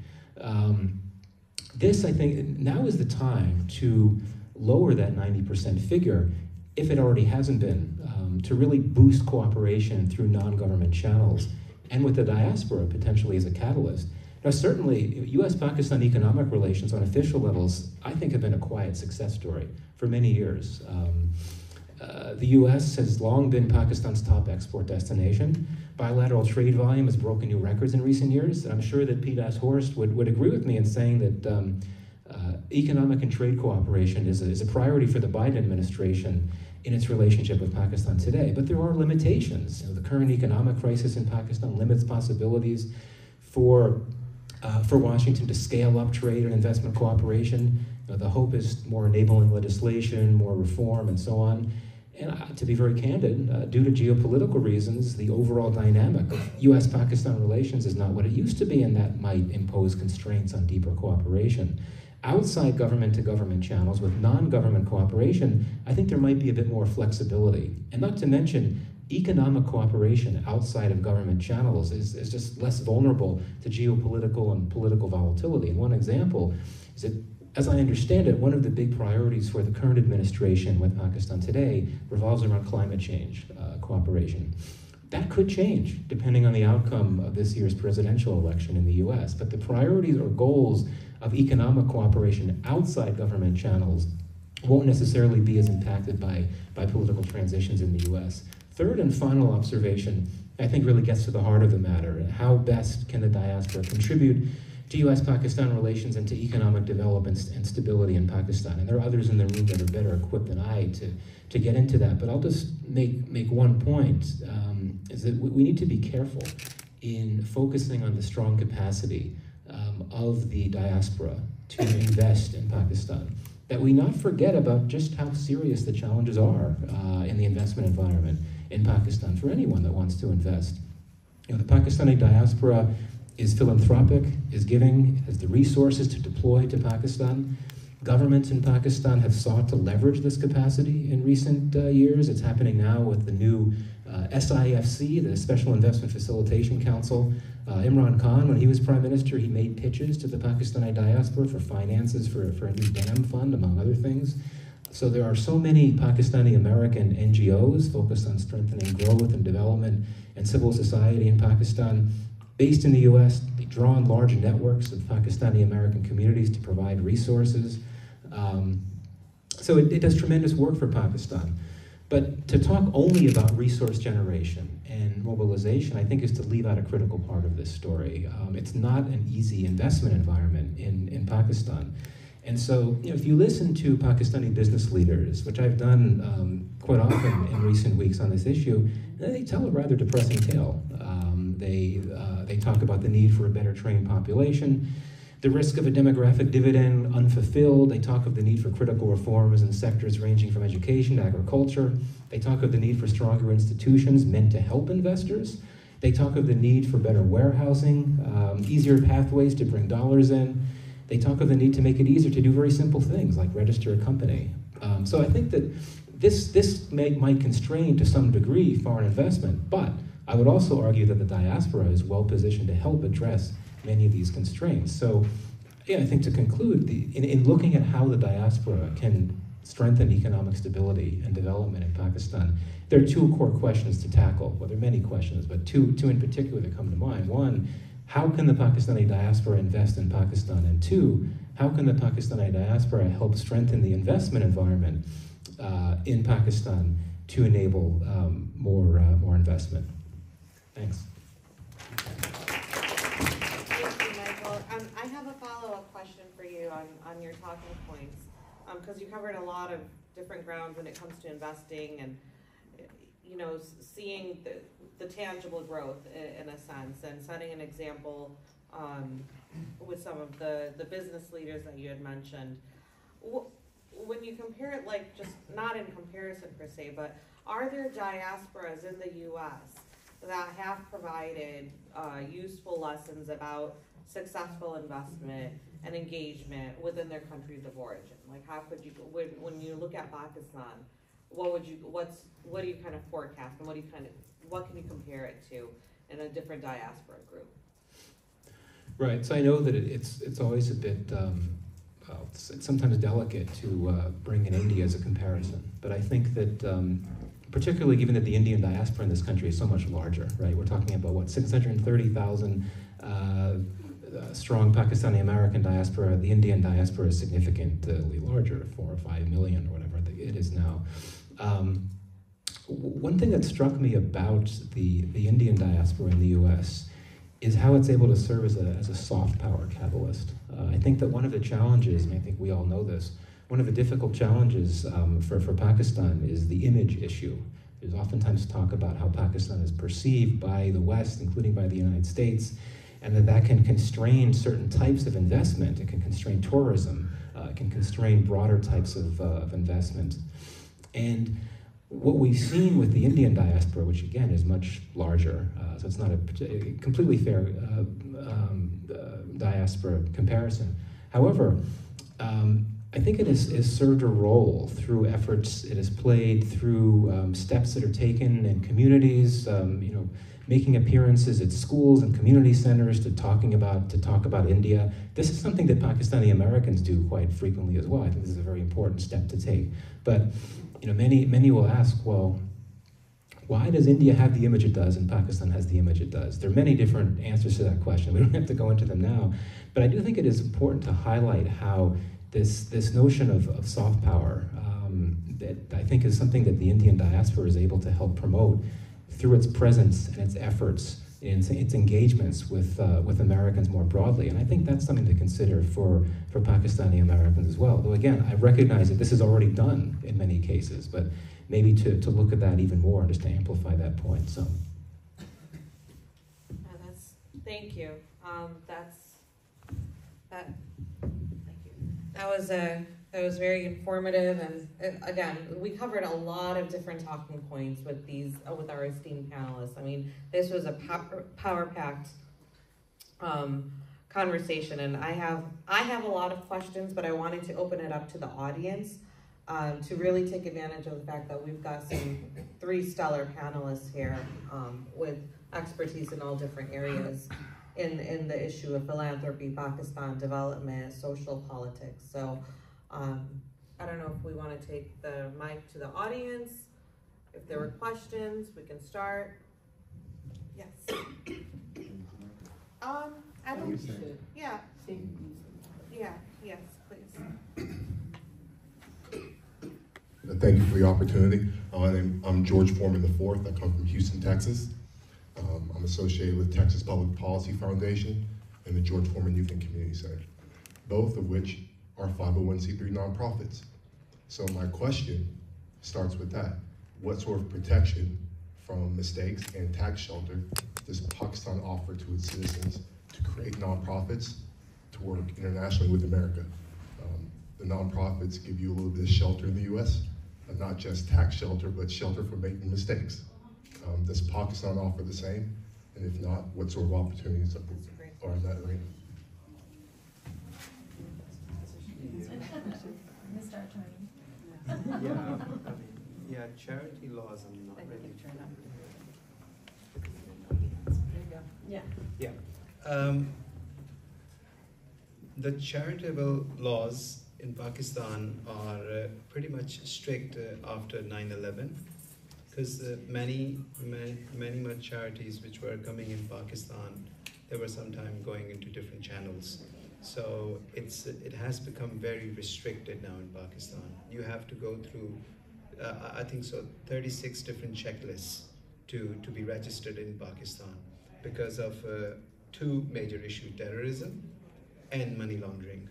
This, I think, now is the time to lower that 90% figure, if it already hasn't been, to really boost cooperation through non-government channels, and with the diaspora potentially as a catalyst. Now, certainly, US-Pakistan economic relations on official levels, I think, have been a quiet success story for many years. The US has long been Pakistan's top export destination. Bilateral trade volume has broken new records in recent years, and I'm sure that Pete Ashurst would agree with me in saying that economic and trade cooperation is a priority for the Biden administration in its relationship with Pakistan today. But there are limitations. The current economic crisis in Pakistan limits possibilities for Washington to scale up trade and investment cooperation. The hope is more enabling legislation, more reform, and so on. And to be very candid, due to geopolitical reasons, the overall dynamic of US-Pakistan relations is not what it used to be, and that might impose constraints on deeper cooperation. Outside government-to-government channels with non-government cooperation, I think there might be a bit more flexibility. And not to mention, economic cooperation outside of government channels is just less vulnerable to geopolitical and political volatility. And one example is that, as I understand it, one of the big priorities for the current administration with Pakistan today revolves around climate change cooperation. That could change depending on the outcome of this year's presidential election in the US, but the priorities or goals of economic cooperation outside government channels won't necessarily be as impacted by political transitions in the US. Third and final observation, I think, really gets to the heart of the matter. How best can the diaspora contribute to US-Pakistan relations and to economic development and stability in Pakistan? And there are others in the room that are better equipped than I to get into that, but I'll just make one point, is that we need to be careful in focusing on the strong capacity of the diaspora to invest in Pakistan, that we not forget about just how serious the challenges are in the investment environment in Pakistan for anyone that wants to invest. You know, the Pakistani diaspora is philanthropic, is giving, has the resources to deploy to Pakistan. Governments in Pakistan have sought to leverage this capacity in recent years. It's happening now with the new SIFC, the Special Investment Facilitation Council. Imran Khan, when he was prime minister, he made pitches to the Pakistani diaspora for finances for a new dam fund, among other things. So there are so many Pakistani American NGOs focused on strengthening growth and development and civil society in Pakistan. Based in the US, they draw on large networks of Pakistani American communities to provide resources. So it does tremendous work for Pakistan. But to talk only about resource generation and mobilization, I think, is to leave out a critical part of this story. It's not an easy investment environment in Pakistan. And so, you know, if you listen to Pakistani business leaders, which I've done quite often in recent weeks on this issue, they tell a rather depressing tale. They talk about the need for a better trained population, the risk of a demographic dividend unfulfilled. They talk of the need for critical reforms in sectors ranging from education to agriculture. They talk of the need for stronger institutions meant to help investors. They talk of the need for better warehousing, easier pathways to bring dollars in. They talk of the need to make it easier to do very simple things like register a company. So I think that this might constrain to some degree foreign investment, but I would also argue that the diaspora is well positioned to help address many of these constraints. So yeah, I think to conclude, in looking at how the diaspora can strengthen economic stability and development in Pakistan, there are two core questions to tackle. Well, there are many questions, but two in particular that come to mind. One, how can the Pakistani diaspora invest in Pakistan? And two, how can the Pakistani diaspora help strengthen the investment environment in Pakistan to enable more investment? Thanks. Thank you, Michael. I have a follow-up question for you on your talking points, because you covered a lot of different ground when it comes to investing and, you know, seeing the tangible growth in a sense, and setting an example with some of the business leaders that you had mentioned. When you compare it, like, just not in comparison per se, but are there diasporas in the U.S. that have provided useful lessons about successful investment and engagement within their countries of origin? Like, how could you, when you look at Pakistan, what do you kind of forecast, and what can you compare it to in a different diaspora group? Right. So I know that it's always a bit it's sometimes delicate to bring in India as a comparison, but I think that particularly given that the Indian diaspora in this country is so much larger, right? We're talking about, what, 630,000 strong Pakistani American diaspora. The Indian diaspora is significantly larger, 4 or 5 million or whatever it is now. One thing that struck me about the Indian diaspora in the US is how it's able to serve as a soft power catalyst. I think that one of the challenges, and I think we all know this, one of the difficult challenges for Pakistan is the image issue. There's oftentimes talk about how Pakistan is perceived by the West, including by the United States, and that can constrain certain types of investment. It can constrain tourism. It can constrain broader types of investment. And what we've seen with the Indian diaspora, which again is much larger, so it's not a completely fair diaspora comparison. However, I think it has served a role through efforts it has played, through steps that are taken in communities, you know, making appearances at schools and community centers to talk about India. This is something that Pakistani Americans do quite frequently as well. I think this is a very important step to take. But you know, many will ask, well, why does India have the image it does and Pakistan has the image it does? There are many different answers to that question. We don't have to go into them now. But I do think it is important to highlight how this notion of soft power that I think is something that the Indian diaspora is able to help promote through its presence and its efforts, its engagements with Americans more broadly. And I think that's something to consider for Pakistani Americans as well. Though again, I recognize that this is already done in many cases, but maybe to look at that even more, just to amplify that point. So. Thank you. That was very informative, and again, we covered a lot of different talking points with our esteemed panelists. I mean, this was a power-packed conversation, and I have a lot of questions, but I wanted to open it up to the audience to really take advantage of the fact that we've got some 3 stellar panelists here with expertise in all different areas in the issue of philanthropy, Pakistan, development, social politics. So I don't know if we want to take the mic to the audience. If there were questions, we can start. Yes. I don't. Yeah. Yeah. Yes, please. Thank you for the opportunity. I'm George Foreman IV. I come from Houston, Texas. I'm associated with Texas Public Policy Foundation and the George Foreman Youth and Community Center, both of which are 501c3 nonprofits. So my question starts with that. What sort of protection from mistakes and tax shelter does Pakistan offer to its citizens to create nonprofits to work internationally with America? The nonprofits give you a little bit of shelter in the U.S., not just tax shelter, but shelter for making mistakes. Does Pakistan offer the same? And if not, what sort of opportunities are in that arena? Mr. Attorney. Yeah, charity laws are not really. Yeah. The charitable laws in Pakistan are pretty much strict after 9/11, because many more charities which were coming in Pakistan, they were sometime going into different channels. So it has become very restricted now in Pakistan. You have to go through, I think so, 36 different checklists to be registered in Pakistan because of 2 major issues, terrorism and money laundering.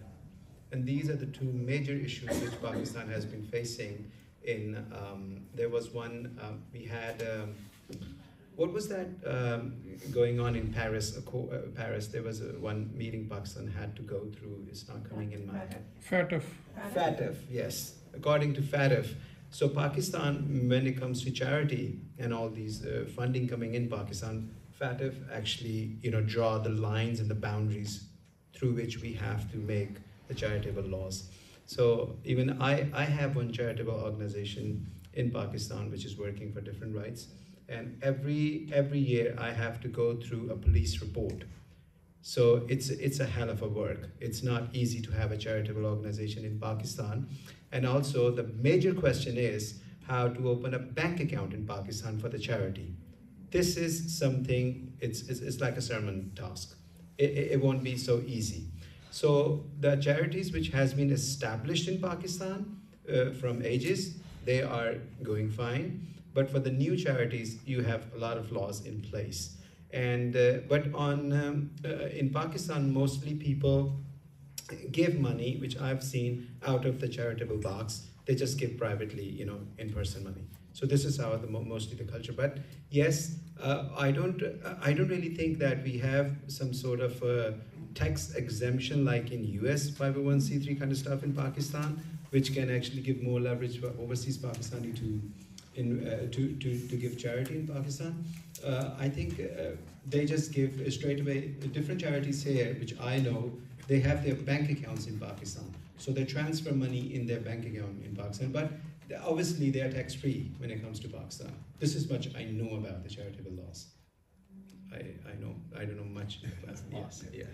And these are the 2 major issues which Pakistan has been facing. There was one, we had, what was that going on in Paris? Paris, there was one meeting Pakistan had to go through. It's not coming in my head. FATF, yes. According to FATF. So Pakistan, when it comes to charity and all these funding coming in Pakistan, FATF actually, draw the lines and the boundaries through which we have to make the charitable laws. So even I have one charitable organization in Pakistan which is working for different rights, and every year I have to go through a police report. So it's a hell of a work. It's not easy to have a charitable organization in Pakistan. And also the major question is how to open a bank account in Pakistan for the charity. This is something, it's like a sermon task. It won't be so easy. So the charities which has been established in Pakistan from ages, they are going fine. But for the new charities, you have a lot of laws in place. And but in Pakistan, mostly people give money, which I've seen out of the charitable box. They just give privately, in-person money. So this is how mostly the culture. But yes, I don't really think that we have some sort of tax exemption like in US 501c3 kind of stuff in Pakistan, which can actually give more leverage for overseas Pakistani to give charity in Pakistan. I think they just give straight away. Different charities here, which I know, they have their bank accounts in Pakistan. So they transfer money in their bank account in Pakistan. But obviously they are tax-free when it comes to Pakistan. This is much I know about the charitable laws. I don't know much. Yes, yeah.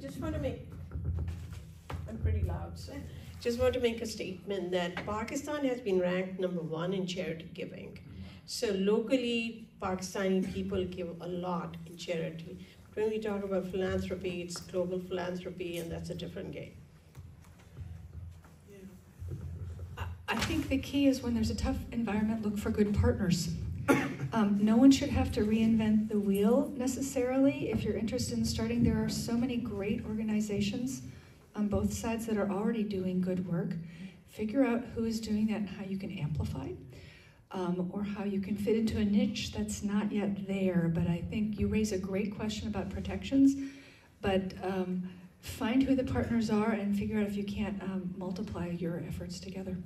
Just want to make, I'm pretty loud, so just want to make a statement that Pakistan has been ranked #1 in charity giving. So locally, Pakistani people give a lot in charity. But when we talk about philanthropy, it's global philanthropy, and that's a different game. I think the key is when there's a tough environment, look for good partners. No one should have to reinvent the wheel necessarily. If you're interested in starting, there are so many great organizations on both sides that are already doing good work. Figure out who is doing that and how you can amplify. or how you can fit into a niche that's not yet there. But I think you raise a great question about protections, but find who the partners are and figure out if you can't multiply your efforts together.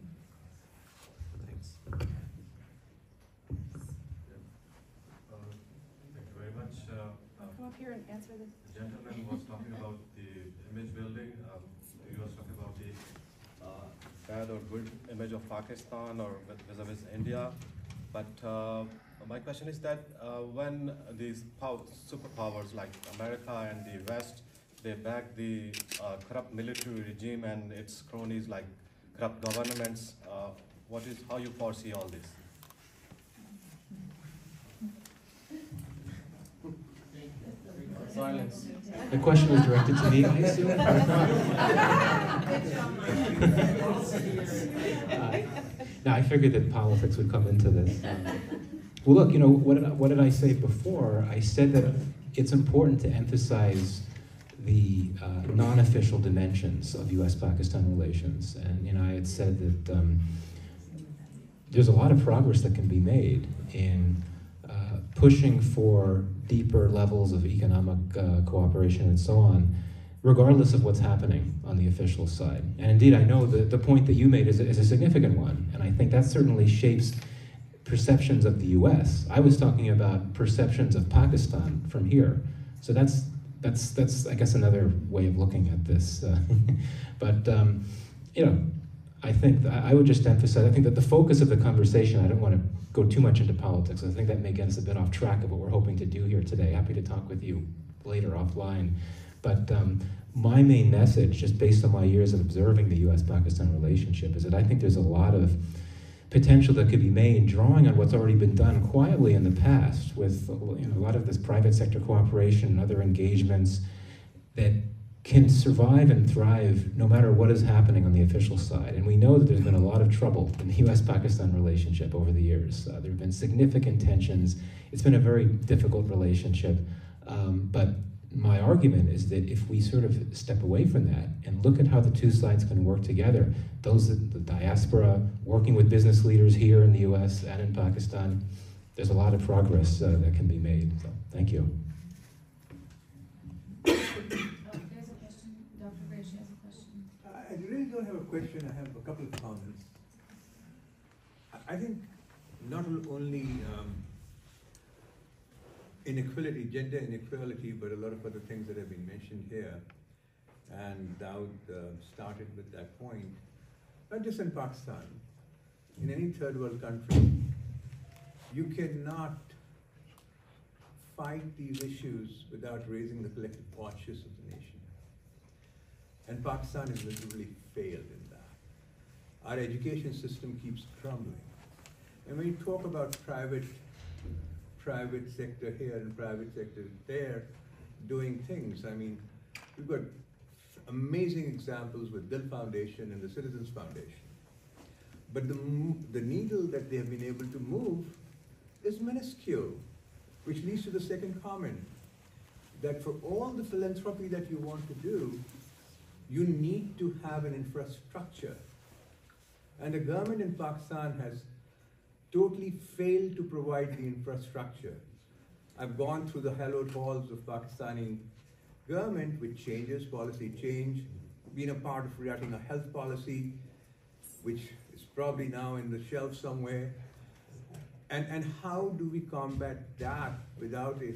Thanks. Thank you very much. Come up here and answer this. The gentleman was talking about the image building. He was talking about the bad or good image of Pakistan or vis-a-vis India. But my question is that when these superpowers like America and the West, they back the corrupt military regime and its cronies like corrupt governments, how you foresee all this? Silence. The question was directed to me, I assume? Now, I figured that politics would come into this. Well, look, what did I say before? I said that it's important to emphasize the non-official dimensions of U.S.-Pakistan relations. And, I had said that there's a lot of progress that can be made in pushing for deeper levels of economic cooperation and so on, regardless of what's happening on the official side. And indeed, I know that the point that you made is a significant one, and I think that certainly shapes perceptions of the U.S. I was talking about perceptions of Pakistan from here. So that's I guess another way of looking at this. But I think I would just emphasize, I think that the focus of the conversation, I don't want to go too much into politics. I think that may get us a bit off track of what we're hoping to do here today. Happy to talk with you later offline. But my main message, just based on my years of observing the U.S.-Pakistan relationship, is that I think there's a lot of potential that could be made drawing on what's already been done quietly in the past with a lot of this private sector cooperation and other engagements that can survive and thrive no matter what is happening on the official side. And we know that there's been a lot of trouble in the U.S.-Pakistan relationship over the years. There have been significant tensions. It's been a very difficult relationship. But my argument is that if we sort of step away from that and look at how the two sides can work together, the diaspora, working with business leaders here in the U.S. and in Pakistan, there's a lot of progress that can be made. So, thank you. I really don't have a question, I have a couple of comments. I think not only inequality, gender inequality, but a lot of other things that have been mentioned here, and Daud started with that point, not just in Pakistan, in any third world country, you cannot fight these issues without raising the collective consciousness of the nation. And Pakistan has literally failed in that. Our education system keeps crumbling. And when you talk about private sector here and private sector there doing things, I mean, we've got amazing examples with Dil Foundation and the Citizens Foundation. But the needle that they have been able to move is minuscule, which leads to the second comment, that for all the philanthropy that you want to do, you need to have an infrastructure. And the government in Pakistan has totally failed to provide the infrastructure. I've gone through the hallowed halls of Pakistani government with changes, policy change, been a part of writing a health policy, which is probably now in the shelf somewhere. And how do we combat that without a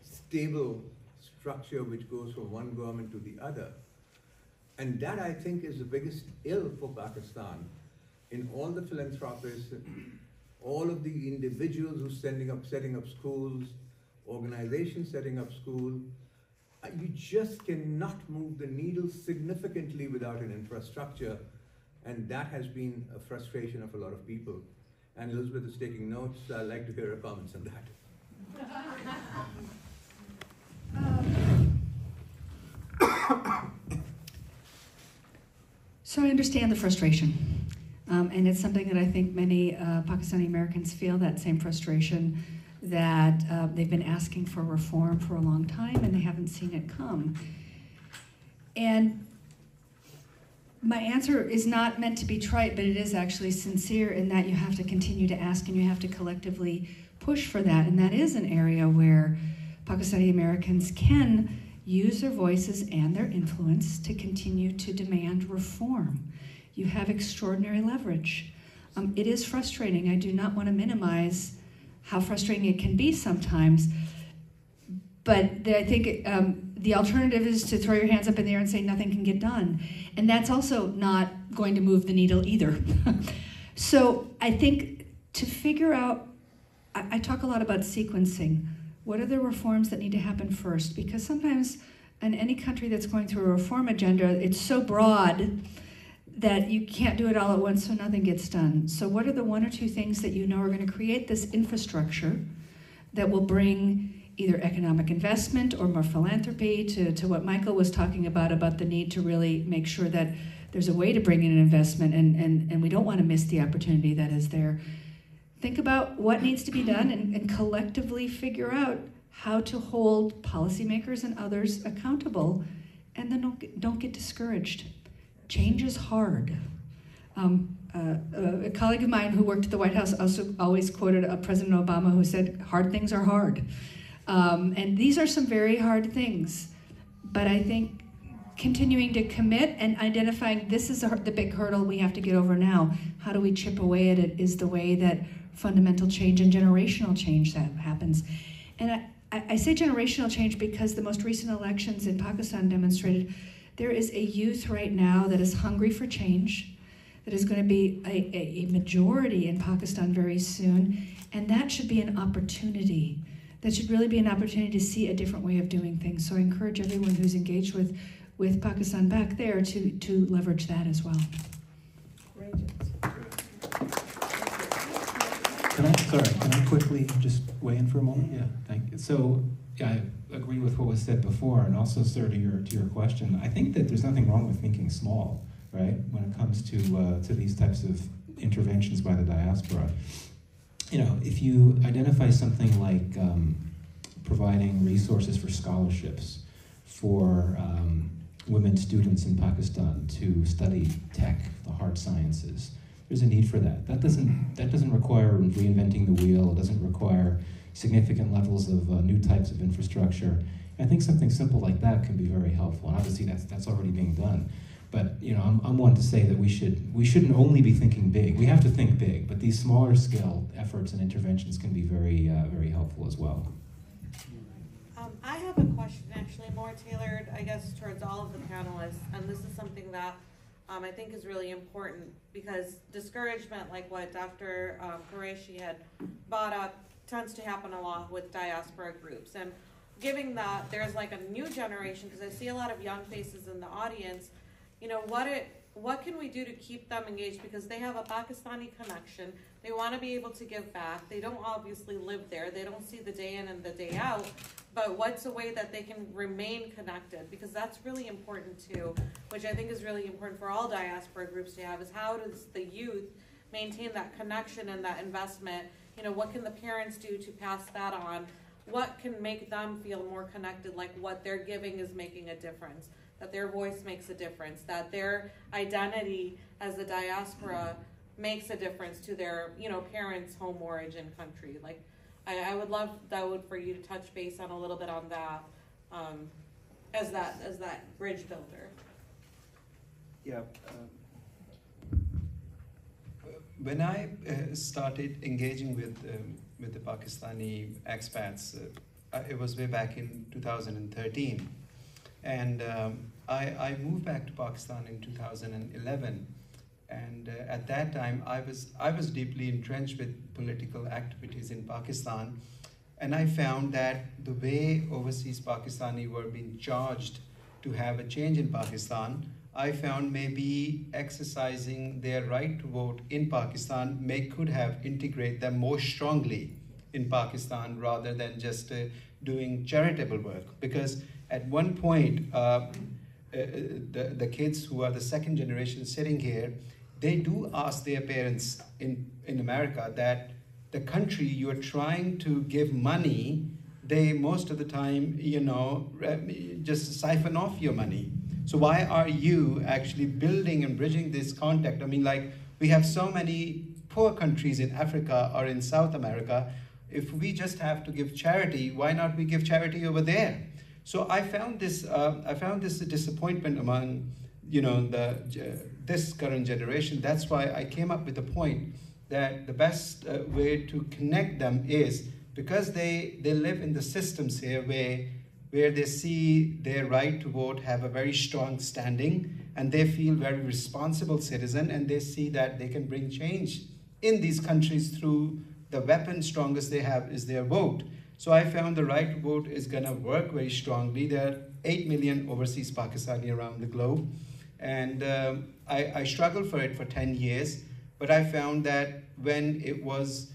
stable structure which goes from one government to the other? And that, I think, is the biggest ill for Pakistan. In all the philanthropists, all of the individuals who setting up schools, organizations setting up schools, you just cannot move the needle significantly without an infrastructure. And that has been a frustration of a lot of people. And Elizabeth is taking notes, so I'd like to hear her comments on that. So I understand the frustration. And it's something that I think many Pakistani Americans feel, that same frustration, that they've been asking for reform for a long time and they haven't seen it come. And My answer is not meant to be trite, but it is actually sincere in that you have to continue to ask and you have to collectively push for that. And that is an area where Pakistani Americans can use their voices and their influence to continue to demand reform. You have extraordinary leverage. It is frustrating. I do not want to minimize how frustrating it can be sometimes, but I think the alternative is to throw your hands up in the air and say nothing can get done. And that's also not going to move the needle either. So I think to figure out, I talk a lot about sequencing. What are the reforms that need to happen first? Because sometimes in any country that's going through a reform agenda, it's so broad that you can't do it all at once, so nothing gets done. So what are the one or two things that you know are going to create this infrastructure that will bring either economic investment or more philanthropy to what Michael was talking about the need to really make sure that there's a way to bring in an investment and we don't want to miss the opportunity that is there. Think about what needs to be done and collectively figure out how to hold policymakers and others accountable, and then don't get discouraged. Change is hard. A colleague of mine who worked at the White House also always quoted President Obama, who said, "Hard things are hard." And these are some very hard things. But I think continuing to commit and identifying this is the big hurdle we have to get over now. How do we chip away at it is the way that fundamental change and generational change that happens. And I say generational change because the most recent elections in Pakistan demonstrated there is a youth right now that is hungry for change, that is going to be a majority in Pakistan very soon, and that should be an opportunity. That should really be an opportunity to see a different way of doing things. So I encourage everyone who's engaged with Pakistan back there to leverage that as well. Can I quickly just weigh in for a moment? Yeah, thank you. So, yeah, I agree with what was said before, and also, sir, to your question, I think that there's nothing wrong with thinking small, right, when it comes to these types of interventions by the diaspora. You know, if you identify something like providing resources for scholarships for women students in Pakistan to study tech, the hard sciences, there's a need for that. That doesn't require reinventing the wheel. It doesn't require significant levels of new types of infrastructure. I think something simple like that can be very helpful. And obviously, that's already being done. But you know, I'm one to say that we shouldn't only be thinking big. We have to think big, but these smaller scale efforts and interventions can be very very helpful as well. I have a question actually more tailored, I guess, towards all of the panelists, and this is something that I think is really important because discouragement, like what Dr. Qureshi had brought up, tends to happen a lot with diaspora groups. And given that there's like a new generation, because I see a lot of young faces in the audience, you know, what can we do to keep them engaged? Because they have a Pakistani connection. They want to be able to give back. They don't obviously live there. They don't see the day in and the day out. But what's a way that they can remain connected? Because that's really important too, which I think is really important for all diaspora groups to have, is how does the youth maintain that connection and that investment? You know, what can the parents do to pass that on? What can make them feel more connected, like what they're giving is making a difference, that their voice makes a difference, that their identity as a diaspora makes a difference to their, you know, parents' home origin country. Like, I would love for you to touch base on a little bit on that, as that bridge builder. Yeah. When I started engaging with the Pakistani expats, it was way back in 2013, and I moved back to Pakistan in 2011. And at that time, I was deeply entrenched with political activities in Pakistan, and I found that the way overseas Pakistani were being charged to have a change in Pakistan, I found maybe exercising their right to vote in Pakistan could have integrated them more strongly in Pakistan rather than just doing charitable work. Because at one point, the kids who are the second generation sitting here, they do ask their parents in America that the country you're trying to give money, they most of the time, just siphon off your money. So why are you actually building and bridging this contact? I mean, like, we have so many poor countries in Africa or in South America. If we just have to give charity, why not we give charity over there? So I found this a disappointment among, this current generation. That's why I came up with the point that the best way to connect them is because they live in the systems here where they see their right to vote have a very strong standing, and they feel very responsible citizen, and they see that they can bring change in these countries through the weapon strongest they have is their vote. So I found the right to vote is going to work very strongly. There are 8 million overseas Pakistani around the globe, and I struggled for it for 10 years, but I found that when it was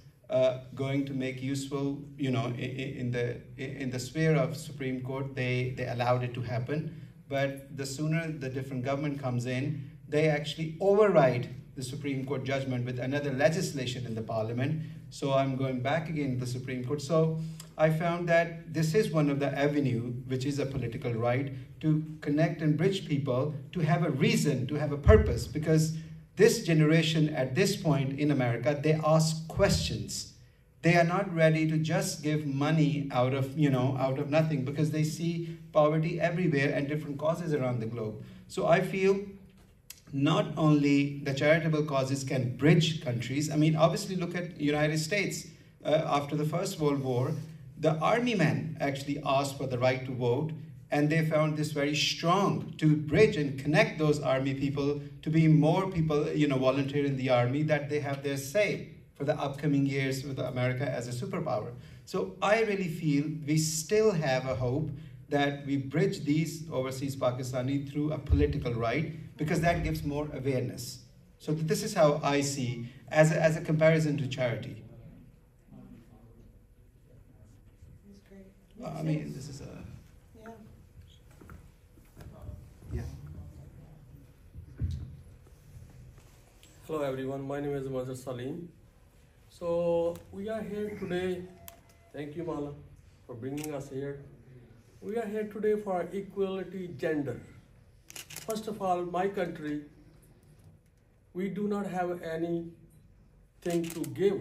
going to make useful, in the sphere of Supreme Court, they allowed it to happen. But the sooner the different government comes in, they actually override the Supreme Court judgment with another legislation in the parliament. So I'm going back again to the Supreme Court. So I found that this is one of the avenue, which is a political right, to connect and bridge people, to have a reason, to have a purpose, because this generation at this point in America, they ask questions. They are not ready to just give money out of nothing, because they see poverty everywhere and different causes around the globe. So I feel not only the charitable causes can bridge countries. I mean, obviously look at the United States. After the First World War, the army men actually asked for the right to vote, and they found this very strong to bridge and connect those army people to be more people, volunteer in the army, that they have their say for the upcoming years with America as a superpower. So I really feel we still have a hope that we bridge these overseas Pakistani through a political right, because that gives more awareness. So this is how I see as a comparison to charity. That's great. I mean, this is a... Yeah. Hello everyone, my name is Mazhar Salim. So we are here today, thank you Mala for bringing us here. We are here today for equality gender. First of all, my country, we do not have anything to give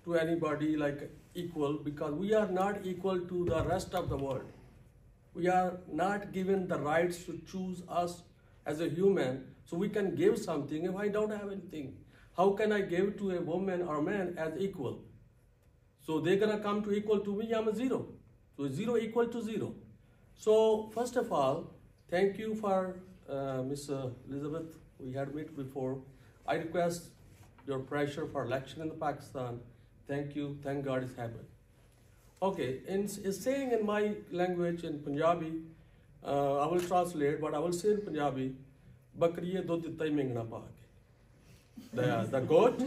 to anybody like equal, because we are not equal to the rest of the world. We are not given the rights to choose us as a human, so we can give something if I don't have anything. How can I give to a woman or man as equal? So they're gonna come to equal to me, I'm a zero. So 0 equal to 0. So first of all, thank you for Ms. Elizabeth, we had met before. I request your pressure for election in Pakistan. Thank you, thank God it's happened. Okay, it's saying in my language, in Punjabi, I will translate, but I will say in Punjabi, Bakriye do ditta hi mengna paake. The goat,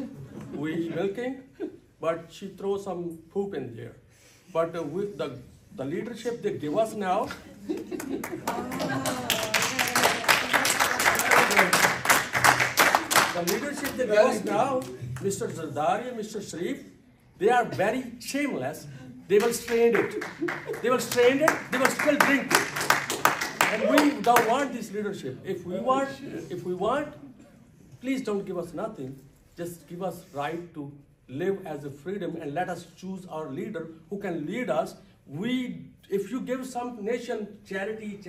we milking, but she throws some poop in there. But with the leadership they give us now, the leadership they give us now, Mr. Zardari and Mr. Sharif, they are very shameless. They will strain it. They will strain it, they will still drink it. And we don't want this leadership. If we want, please don't give us nothing. Just give us right to live as a freedom and let us choose our leader who can lead us. If you give some nation charity,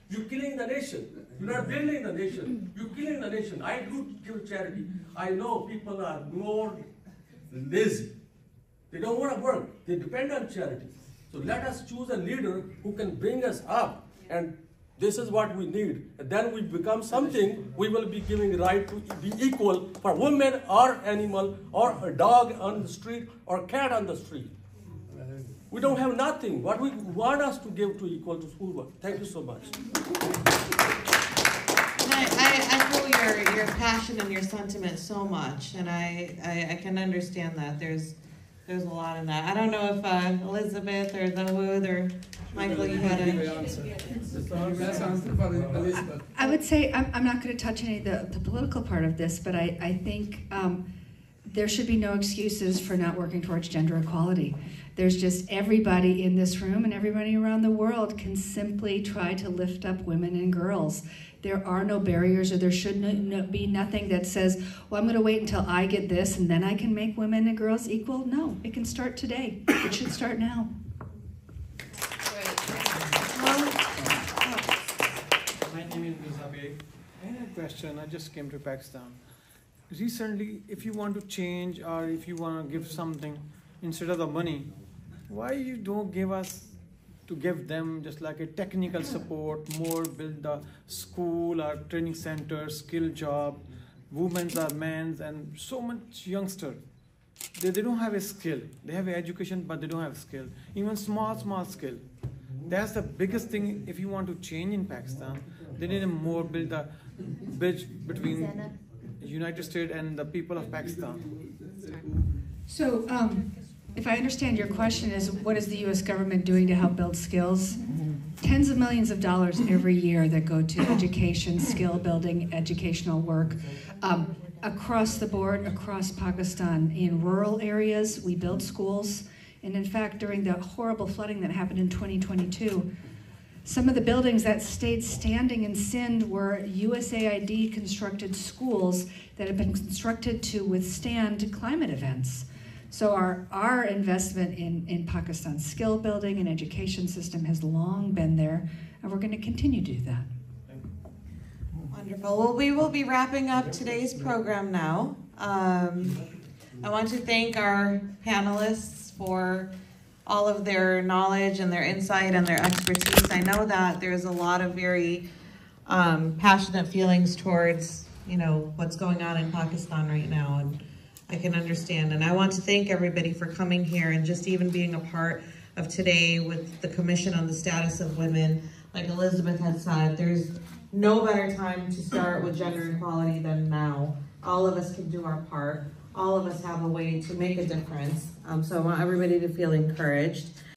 you're killing the nation. You're not building the nation. You're killing the nation. I do give charity. I know people are more lazy. They don't want to work. They depend on charity. So let us choose a leader who can bring us up. And this is what we need. And then we become something, we will be giving right to be equal for women or animal or a dog on the street or a cat on the street. We don't have nothing. What we want us to give to equal to school work. Thank you so much. And I echo your passion and your sentiment so much, and I can understand that. There's a lot in that. I don't know if Elizabeth or Dawood or Michael, you had a... I would say, I'm not going to touch any of the political part of this, but I think there should be no excuses for not working towards gender equality. There's just everybody in this room and everybody around the world can simply try to lift up women and girls. There are no barriers, or there should be nothing that says, well, I'm going to wait until I get this and then I can make women and girls equal. No, it can start today. It should start now. My name is Muzabe. I had a question. I just came to Pakistan. Recently, if you want to change or if you want to give something instead of the money, why you don't give us to give them just like a technical support, more build the school or training center, skill job, women's or men's, and so much youngster. They don't have a skill. They have an education, but they don't have a skill. Even small skill. That's the biggest thing if you want to change in Pakistan. They need to more build a bridge between the United States and the people of Pakistan. So, if I understand your question is, what is the U.S. government doing to help build skills? Tens of millions of dollars every year that go to education, skill building, educational work. Across the board, across Pakistan, in rural areas, we build schools. And in fact, during the horrible flooding that happened in 2022, some of the buildings that stayed standing in Sindh were USAID constructed schools that have been constructed to withstand climate events. So our investment in Pakistan's skill building and education system has long been there, and we're going to continue to do that. Wonderful. Well, we will be wrapping up today's program now. I want to thank our panelists for all of their knowledge and their insight and their expertise. I know that there's a lot of very passionate feelings towards, what's going on in Pakistan right now, and I can understand. And I want to thank everybody for coming here and just even being a part of today with the Commission on the Status of Women. Like Elizabeth had said, there's no better time to start with gender equality than now. All of us can do our part. All of us have a way to make a difference. So I want everybody to feel encouraged.